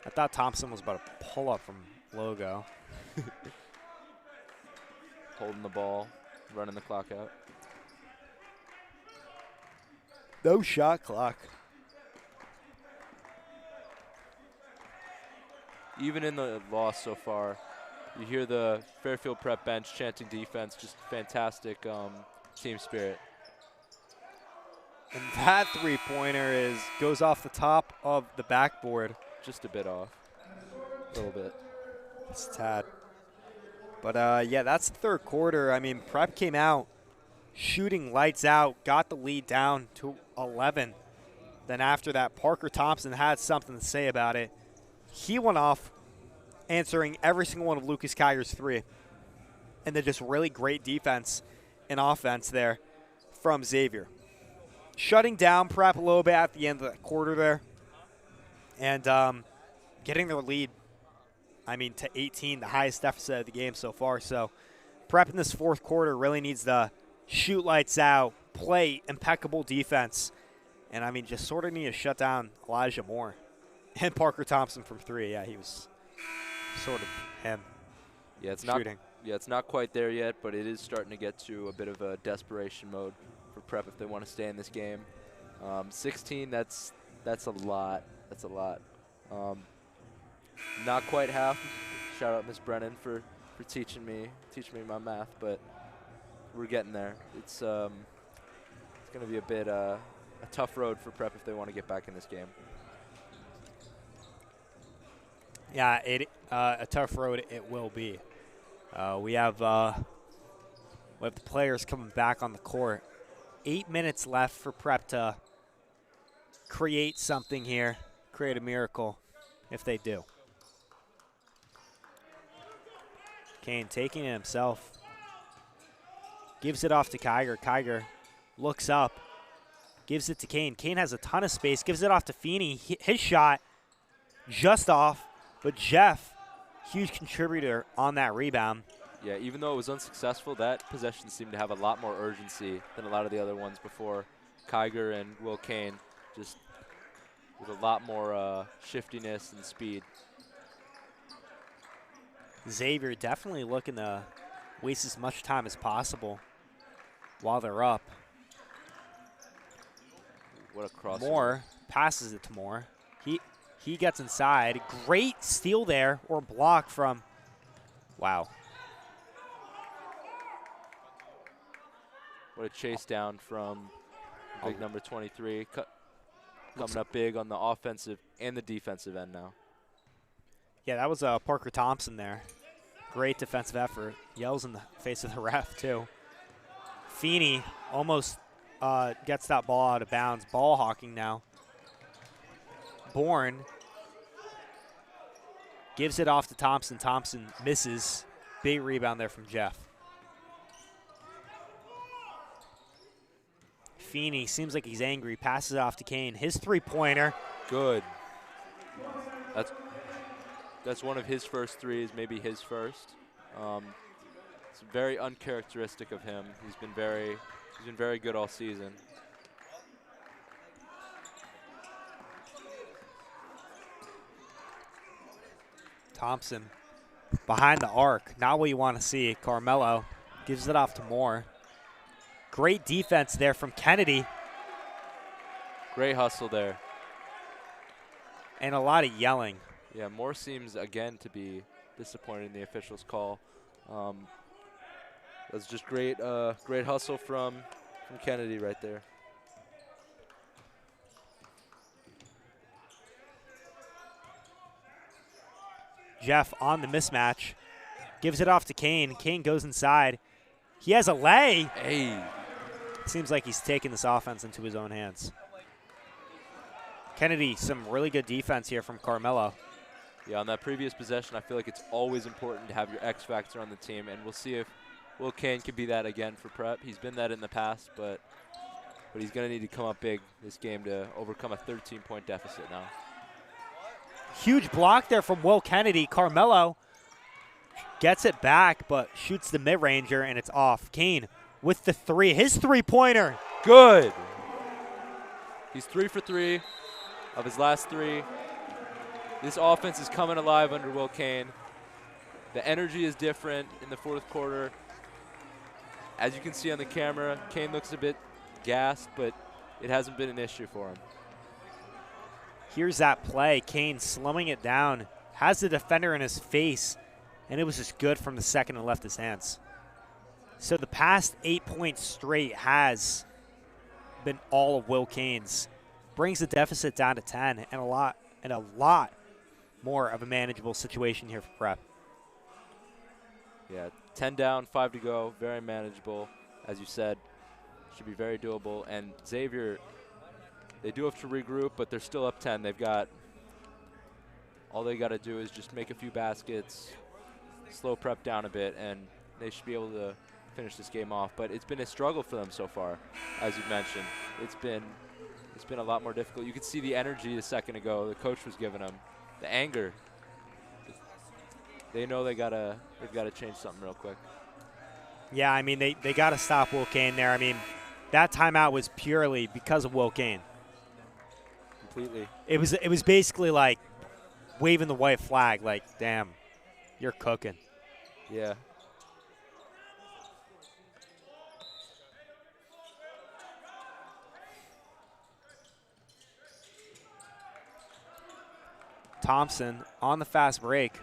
I thought Thompson was about to pull up from logo. Holding the ball, running the clock out. No shot clock. even in the loss so far, you hear the Fairfield Prep bench chanting defense, just fantastic team spirit. And that three-pointer goes off the top of the backboard. Just a bit off, a little bit. It's a tad. But, yeah, that's the third quarter. I mean, Prep came out shooting lights out, got the lead down to 11. Then after that, Parker Thompson had something to say about it. He went off answering every single one of Lucas Kiger's three. And then just really great defense and offense there from Xavier. Shutting down Prep a little bit at the end of the quarter there. And getting their lead, I mean, to 18, the highest deficit of the game so far. So Prep in this fourth quarter really needs to shoot lights out, play impeccable defense. And, I mean, just sort of need to shut down Elijah Moore. And Parker Thompson from three. Yeah, he was sort of him. Yeah, it's shooting. It's not quite there yet, but it is starting to get to a bit of a desperation mode for Prep if they want to stay in this game. 16, that's a lot. That's a lot. Not quite half. Shout out Miss Brennan for teaching me my math, but we're getting there. It's going to be a bit a tough road for Prep if they want to get back in this game. Yeah, a tough road it will be. We have the players coming back on the court. 8 minutes left for Prep to create something here, create a miracle if they do. Kane taking it himself. Gives it off to Kiger. Kiger looks up. Gives it to Kane. Kane has a ton of space. Gives it off to Feeney. His shot just off. But Jeff, huge contributor on that rebound. Yeah, even though it was unsuccessful, that possession seemed to have a lot more urgency than a lot of the other ones before. Kiger and Will Kane just with a lot more shiftiness and speed. Xavier definitely looking to waste as much time as possible while they're up. What a cross. Moore passes it to Moore. He gets inside. Great steal there, or block from, wow. What a chase down from big number 23. Coming up big on the offensive and the defensive end now. Yeah, that was Parker Thompson there. Great defensive effort. Yells in the face of the ref, too. Feeney almost gets that ball out of bounds. Ball hawking now. Bourne gives it off to Thompson. Thompson misses. Big rebound there from Jeff. Feeney seems like he's angry. Passes it off to Kane. His three-pointer. Good. That's one of his first threes, maybe his first. It's very uncharacteristic of him. He's been very good all season. Thompson behind the arc. Not what you want to see. Carmelo gives it off to Moore. Great defense there from Kennedy. Great hustle there. And a lot of yelling. Yeah, Moore seems, again, to be disappointed in the officials' call. That's just great hustle from Kennedy right there. Jeff on the mismatch. Gives it off to Kane. Kane goes inside. He has a lay. Hey. Seems like he's taking this offense into his own hands. Kennedy, some really good defense here from Carmelo. Yeah, on that previous possession, I feel like it's always important to have your X factor on the team, and we'll see if Will Kane can be that again for Prep. He's been that in the past, but he's going to need to come up big this game to overcome a 13-point deficit now. Huge block there from Will Kennedy. Carmelo gets it back, but shoots the mid-ranger, and it's off. Kane with the three. His three-pointer. Good. He's 3 for 3 of his last 3. This offense is coming alive under Will Kane. The energy is different in the fourth quarter. As you can see on the camera, Kane looks a bit gassed, but it hasn't been an issue for him. Here's that play. Kane slowing it down, has the defender in his face, and it was just good from the second and left his hands. So the past 8 points straight has been all of Will Kane's. Brings the deficit down to 10, and a lot more of a manageable situation here for Prep. Yeah, 10 down, 5 to go, very manageable. As you said, should be very doable. And Xavier, they do have to regroup, but they're still up 10. They've got, all they got to do is just make a few baskets, slow Prep down a bit, and they should be able to finish this game off. But it's been a struggle for them so far, as you mentioned. It's been a lot more difficult. You could see the energy a second ago the coach was giving them, the anger. They know they've got to change something real quick. Yeah, I mean, they got to stop Will Kane there. I mean, that timeout was purely because of Will Kane. Completely. It was basically like waving the white flag, like, damn, you're cooking. Yeah. Thompson on the fast break.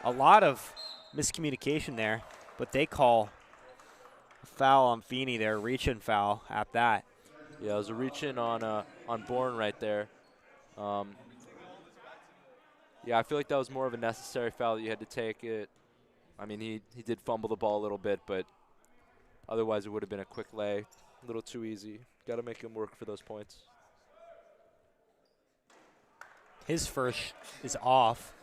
A lot of miscommunication there, but they call a foul on Feeney there, reach-in foul at that. Yeah, it was a reach-in on Bourne right there. Yeah, I feel like that was more of a necessary foul that you had to take it. I mean, he did fumble the ball a little bit, but otherwise it would have been a quick lay. A little too easy. Got to make him work for those points. His first is off.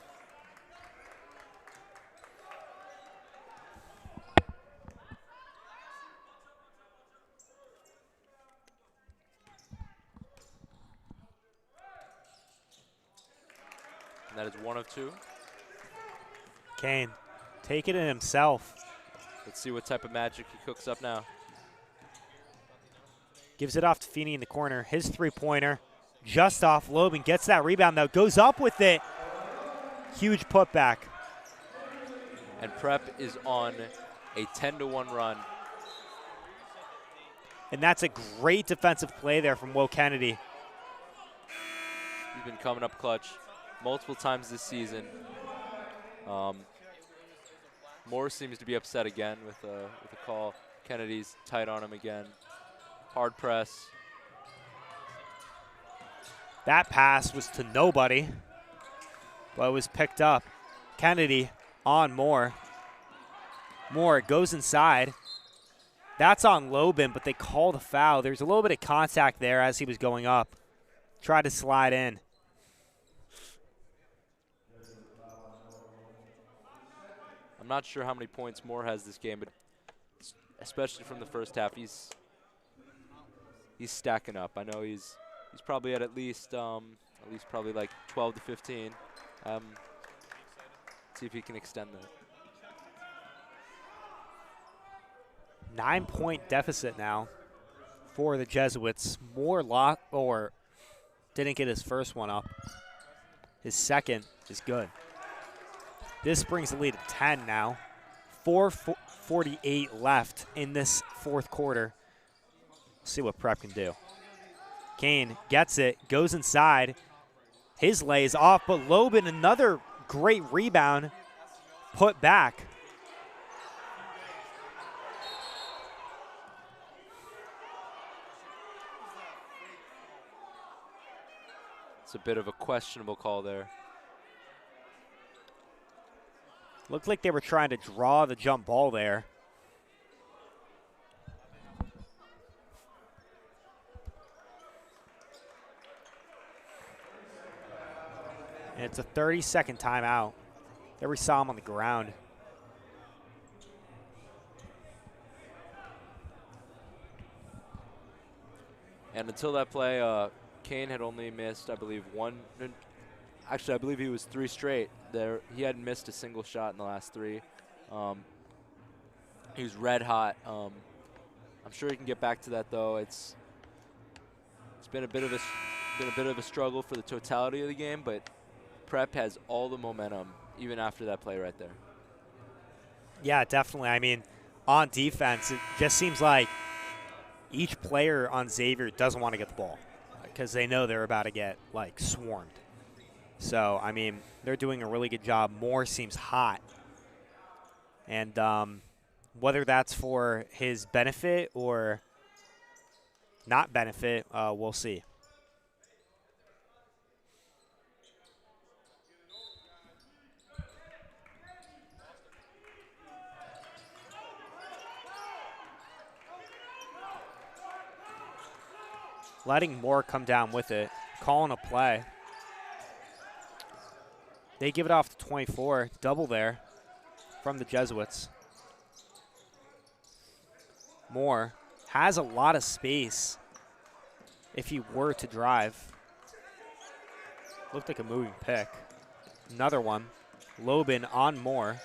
And that is 1 of 2. Kane taking it himself. Let's see what type of magic he cooks up now. Gives it off to Feeney in the corner. His three-pointer just off. Loban gets that rebound, though. Goes up with it. Huge putback. And Prep is on a 10-1 run. And that's a great defensive play there from Will Kennedy. He's been coming up clutch multiple times this season. Moore seems to be upset again with a call. Kennedy's tight on him again. Hard press. That pass was to nobody, but it was picked up. Kennedy on Moore. Moore goes inside. That's on Loban, but they called a foul. There's a little bit of contact there as he was going up. Tried to slide in. I'm not sure how many points Moore has this game, but especially from the first half, he's stacking up. I know he's probably at least probably like 12 to 15. See if he can extend that. 9-point deficit now for the Jesuits. Moore didn't get his first one up. His second is good. This brings the lead to 10 now. 4:48 left in this fourth quarter. See what Prep can do. Kane gets it, goes inside. His lay is off, but Loban, another great rebound, put back. It's a bit of a questionable call there. Looked like they were trying to draw the jump ball there. And it's a 30-second timeout. There we saw him on the ground. And until that play, Kane had only missed, I believe, one. Actually, I believe he was 3 straight. There, he hadn't missed a single shot in the last 3. He was red hot. I'm sure he can get back to that, though. It's been a bit of a struggle for the totality of the game, but Prep has all the momentum, even after that play right there. Yeah, definitely. I mean, on defense, it just seems like each player on Xavier doesn't want to get the ball because they know they're about to get, like, swarmed. So, I mean, they're doing a really good job. Moore seems hot. And whether that's for his benefit or not benefit, we'll see. Letting Moore come down with it, calling a play. They give it off to 24, double there from the Jesuits. Moore has a lot of space if he were to drive. Looked like a moving pick. Another one. Lobin on Moore.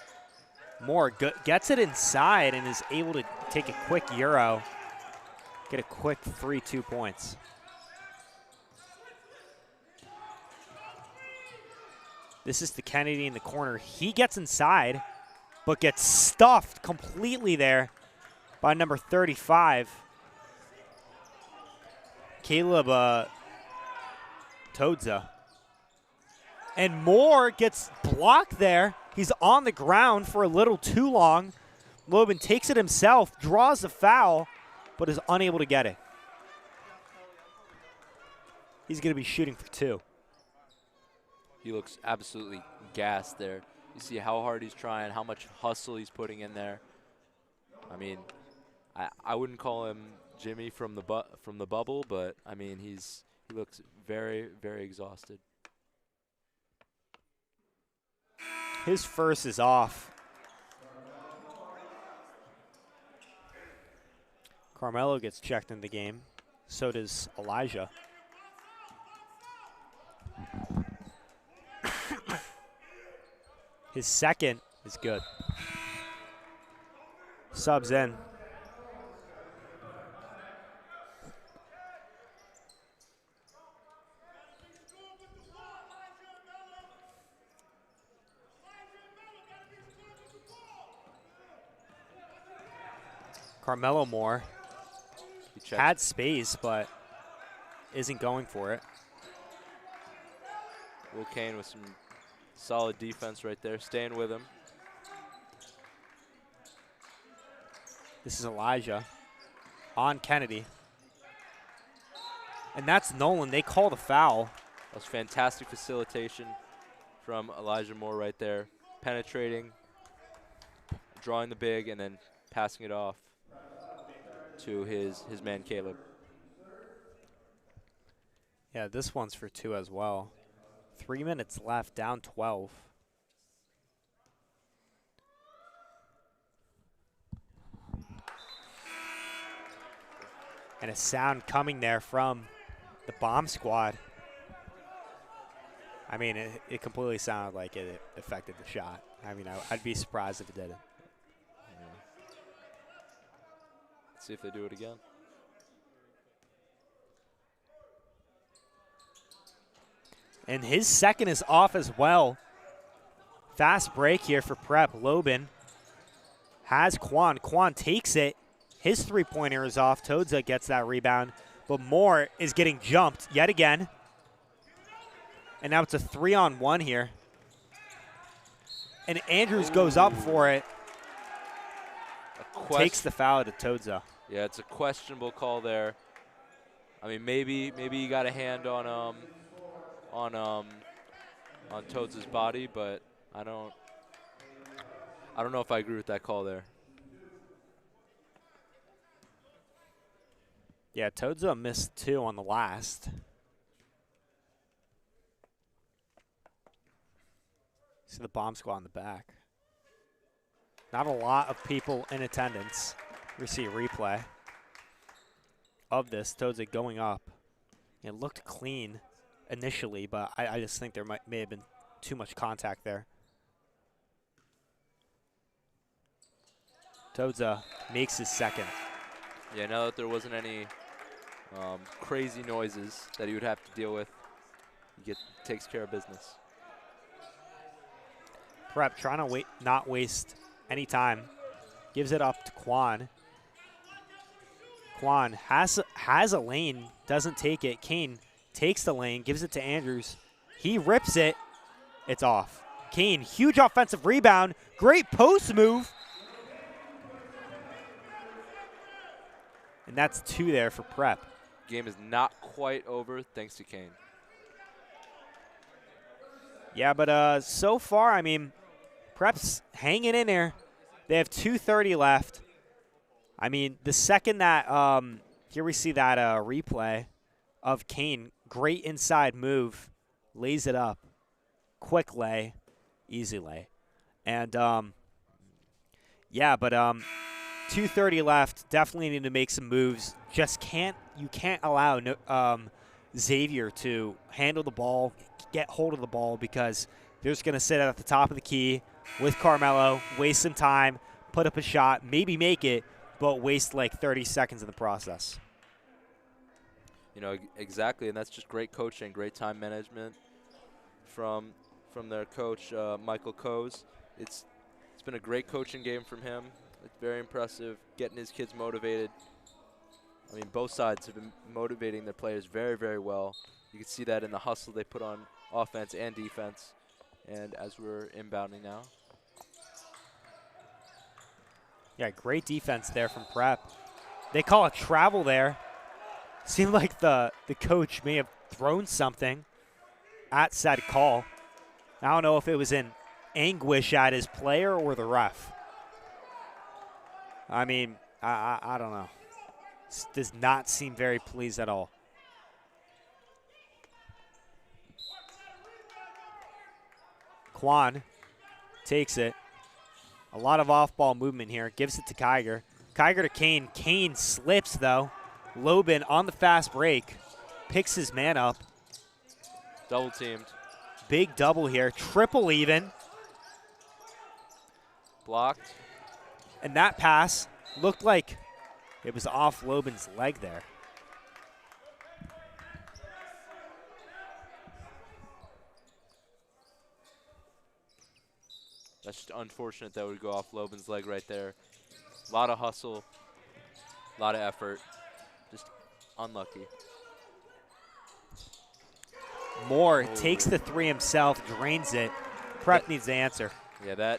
Moore gets it inside and is able to take a quick Euro, get a quick 3-2 points. This is to Kennedy in the corner. He gets inside, but gets stuffed completely there by number 35. Caleb Todza. And Moore gets blocked there. He's on the ground for a little too long. Lobin takes it himself, draws the foul, but is unable to get it. He's going to be shooting for 2. He looks absolutely gassed there. You see how hard he's trying, how much hustle he's putting in there. I mean, I wouldn't call him Jimmy from the bubble, but I mean he looks very, very exhausted. His first is off. Carmelo gets checked in the game. So does Elijah. His second is good. Subs in. Carmelo Moore had space, but isn't going for it. Will Kane with some solid defense right there, staying with him. This is Elijah on Kennedy. And that's Nolan. They call the foul. That was fantastic facilitation from Elijah Moore right there. Penetrating, drawing the big, and then passing it off to his man Caleb. Yeah, this one's for 2 as well. 3 minutes left, down 12. And a sound coming there from the bomb squad. I mean, it completely sounded like it affected the shot. I mean, I'd be surprised if it didn't. Yeah. Let's see if they do it again. And his second is off as well. Fast break here for Prep. Lobin has Quan. Quan takes it. His three-pointer is off. Todza gets that rebound. But Moore is getting jumped yet again. And now it's a 3-on-1 here. And Andrews goes up for it. Takes the foul to Todza. Yeah, it's a questionable call there. I mean, maybe you got a hand on Todza's body, but I don't know if I agree with that call there. Yeah, Todza missed 2 on the last. See the bomb squad in the back. Not a lot of people in attendance. We see a replay of this. Todza going up. It looked clean initially, but I just think there may have been too much contact there. Todza makes his second. Yeah, now that there wasn't any crazy noises that he would have to deal with, he takes care of business. Prep trying to not waste any time. Gives it up to Quan. Quan has a lane, doesn't take it. Kane takes the lane, gives it to Andrews. He rips it, It's off. Kane, huge offensive rebound. Great post move. And that's 2 there for Prep. Game is not quite over thanks to Kane. Yeah, but so far, I mean, Prep's hanging in there. They have 2:30 left. I mean, the second that here we see that replay of Kane, great inside move, lays it up, quick lay, easy lay, and yeah, but 2:30 left. Definitely need to make some moves. You can't allow Xavier to handle the ball, get hold of the ball, because they're just going to sit at the top of the key with Carmelo, waste some time, put up a shot, maybe make it, but waste like 30 seconds in the process. You know, exactly, and that's just great coaching, great time management from their coach, Michael Coase. It's been a great coaching game from him. It's very impressive, getting his kids motivated. I mean, both sides have been motivating their players very, very well. You can see that in the hustle they put on offense and defense. And as we're inbounding now. Yeah, great defense there from Prep. They call a travel there. Seemed like the coach may have thrown something at said call. I don't know if it was in anguish at his player or the ref. I mean, I don't know. This does not seem very pleased at all. Quan takes it. A lot of off-ball movement here. Gives it to Kiger. Kiger to Kane. Kane slips, though. Lobin on the fast break. Picks his man up. Double teamed. Big double here. Triple even. Blocked. And that pass looked like it was off Lobin's leg there. That's just unfortunate that would go off Lobin's leg right there. A lot of hustle, a lot of effort. Just unlucky. Moore takes the 3 himself, drains it. Prep needs the answer. Yeah,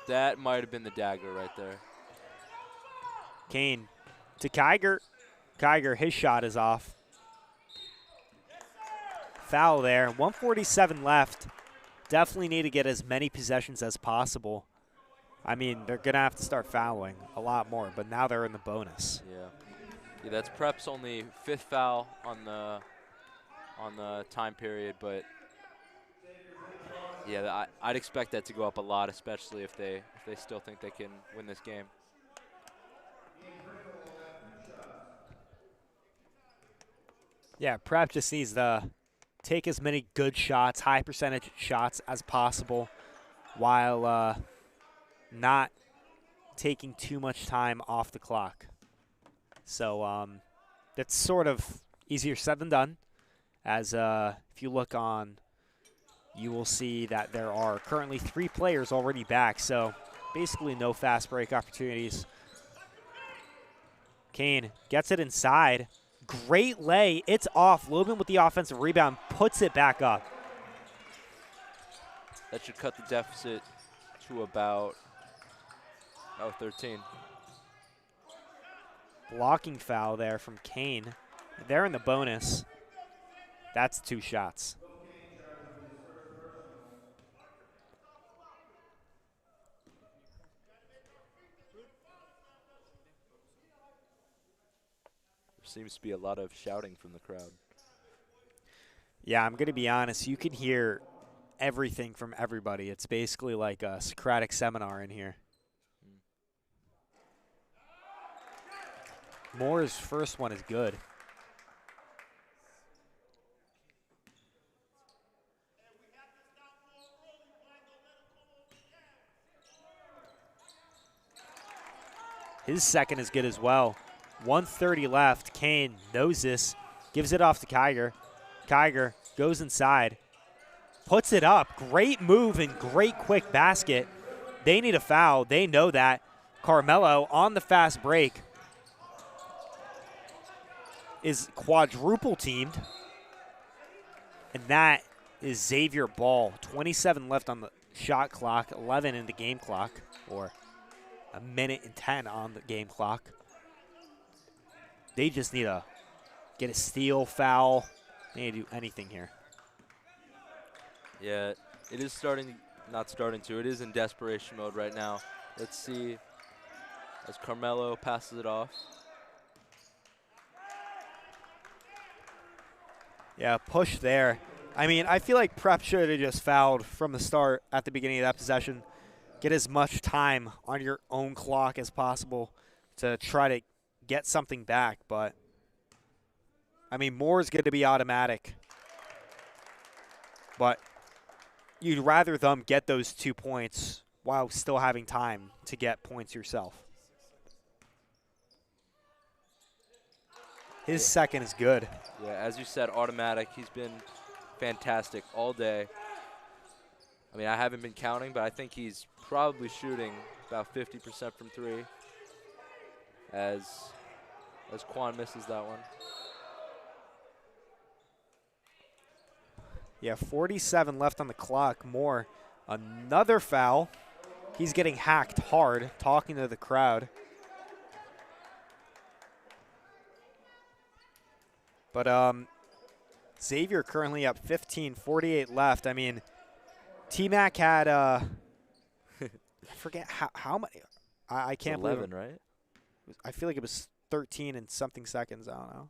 that might have been the dagger right there. Kane to Kiger. Kiger, his shot is off. Foul there. 1:47 left. Definitely need to get as many possessions as possible. I mean, they're going to have to start fouling a lot more, but now they're in the bonus. Yeah, that's Prep's only 5th foul on the time period, but yeah, I'd expect that to go up a lot, especially if they still think they can win this game. Yeah, Prep just needs to take as many good shots, high percentage shots as possible, while not taking too much time off the clock. So that's sort of easier said than done, as if you look on, you will see that there are currently 3 players already back, so basically no fast break opportunities. Kane gets it inside. Great lay. It's off. Lobin with the offensive rebound puts it back up. That should cut the deficit to about 13. Blocking foul there from Kane. They're in the bonus. That's 2 shots. Seems to be a lot of shouting from the crowd. Yeah, I'm going to be honest. You can hear everything from everybody. It's basically like a Socratic seminar in here. Moore's first one is good. His second is good as well. 1:30 left. Kane knows this. Gives it off to Kiger. Kiger goes inside. Puts it up. Great move and great quick basket. They need a foul. They know that. Carmelo on the fast break is quadruple teamed. And that is Xavier ball. 27 left on the shot clock, 11 in the game clock, or a minute and 10 on the game clock. They just need to get a steal, foul. They need to do anything here. Yeah, it is not starting to. It is in desperation mode right now. Let's see as Carmelo passes it off. Yeah, push there. I mean, I feel like Prep should have just fouled from the start at the beginning of that possession. Get as much time on your own clock as possible to try to get something back. But, I mean, more is going to be automatic. But you'd rather them get those 2 points while still having time to get points yourself. His second is good. Yeah, as you said, automatic. He's been fantastic all day. I mean, I haven't been counting, but I think he's probably shooting about 50% from three as Quan misses that one. Yeah, 47 left on the clock. More. Another foul. He's getting hacked hard, talking to the crowd. But Xavier currently up 15, 48 left. I mean, T-Mac had, I forget how many. I can't believe 11, right? I feel like it was 13 and something seconds. I don't know.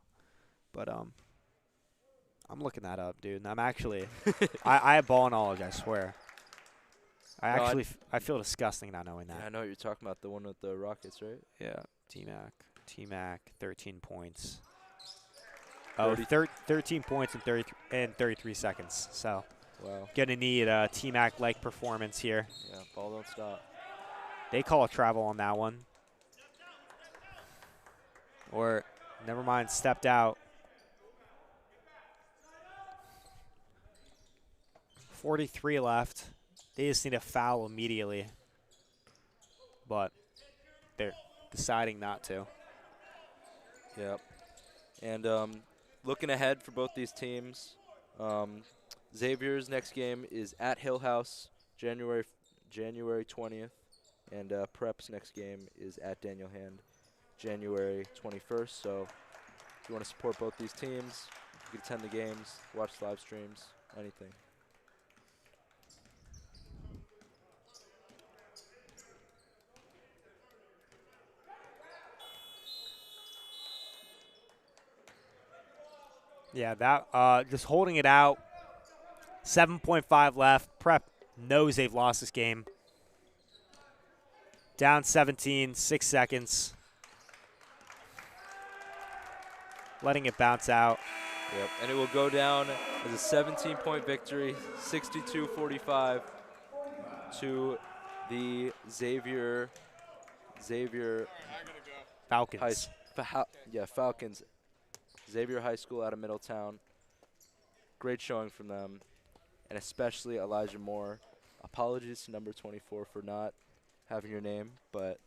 But I'm looking that up, dude. And I'm actually, I have ball knowledge, I swear. I feel disgusting not knowing that. Yeah, I know what you're talking about, the one with the Rockets, right? Yeah, T-Mac, 13 points. Oh, 13 points in 33 seconds. So, wow. Gonna need a T-Mac-like performance here. Yeah, ball don't stop. They call a travel on that one. Or, never mind, stepped out. 43 left. They just need a foul immediately. But they're deciding not to. Yep. And looking ahead for both these teams, Xavier's next game is at Hill House, January 20th. And Prep's next game is at Daniel Hand, January 21st. So if you want to support both these teams, you can attend the games, watch live streams, anything. Yeah, that just holding it out. 7.5 left. Prep knows they've lost this game. Down 17, 6 seconds. Letting it bounce out. Yep, and it will go down as a 17-point victory, 62-45 to the Xavier Falcons. Falcons. Xavier High School out of Middletown. Great showing from them, and especially Elijah Moore. Apologies to number 24 for not having your name, but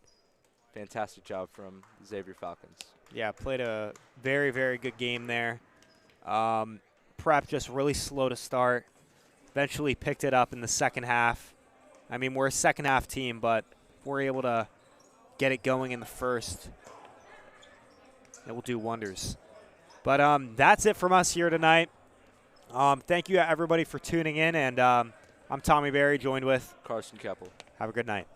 fantastic job from Xavier Falcons. Yeah, played a very, very good game there. Prep just really slow to start. Eventually picked it up in the second half. I mean, we're a second half team, but we're able to get it going in the first. It will do wonders. But that's it from us here tonight. Thank you, everybody, for tuning in. And I'm Tommy Berry, joined with Carson Keppel. Have a good night.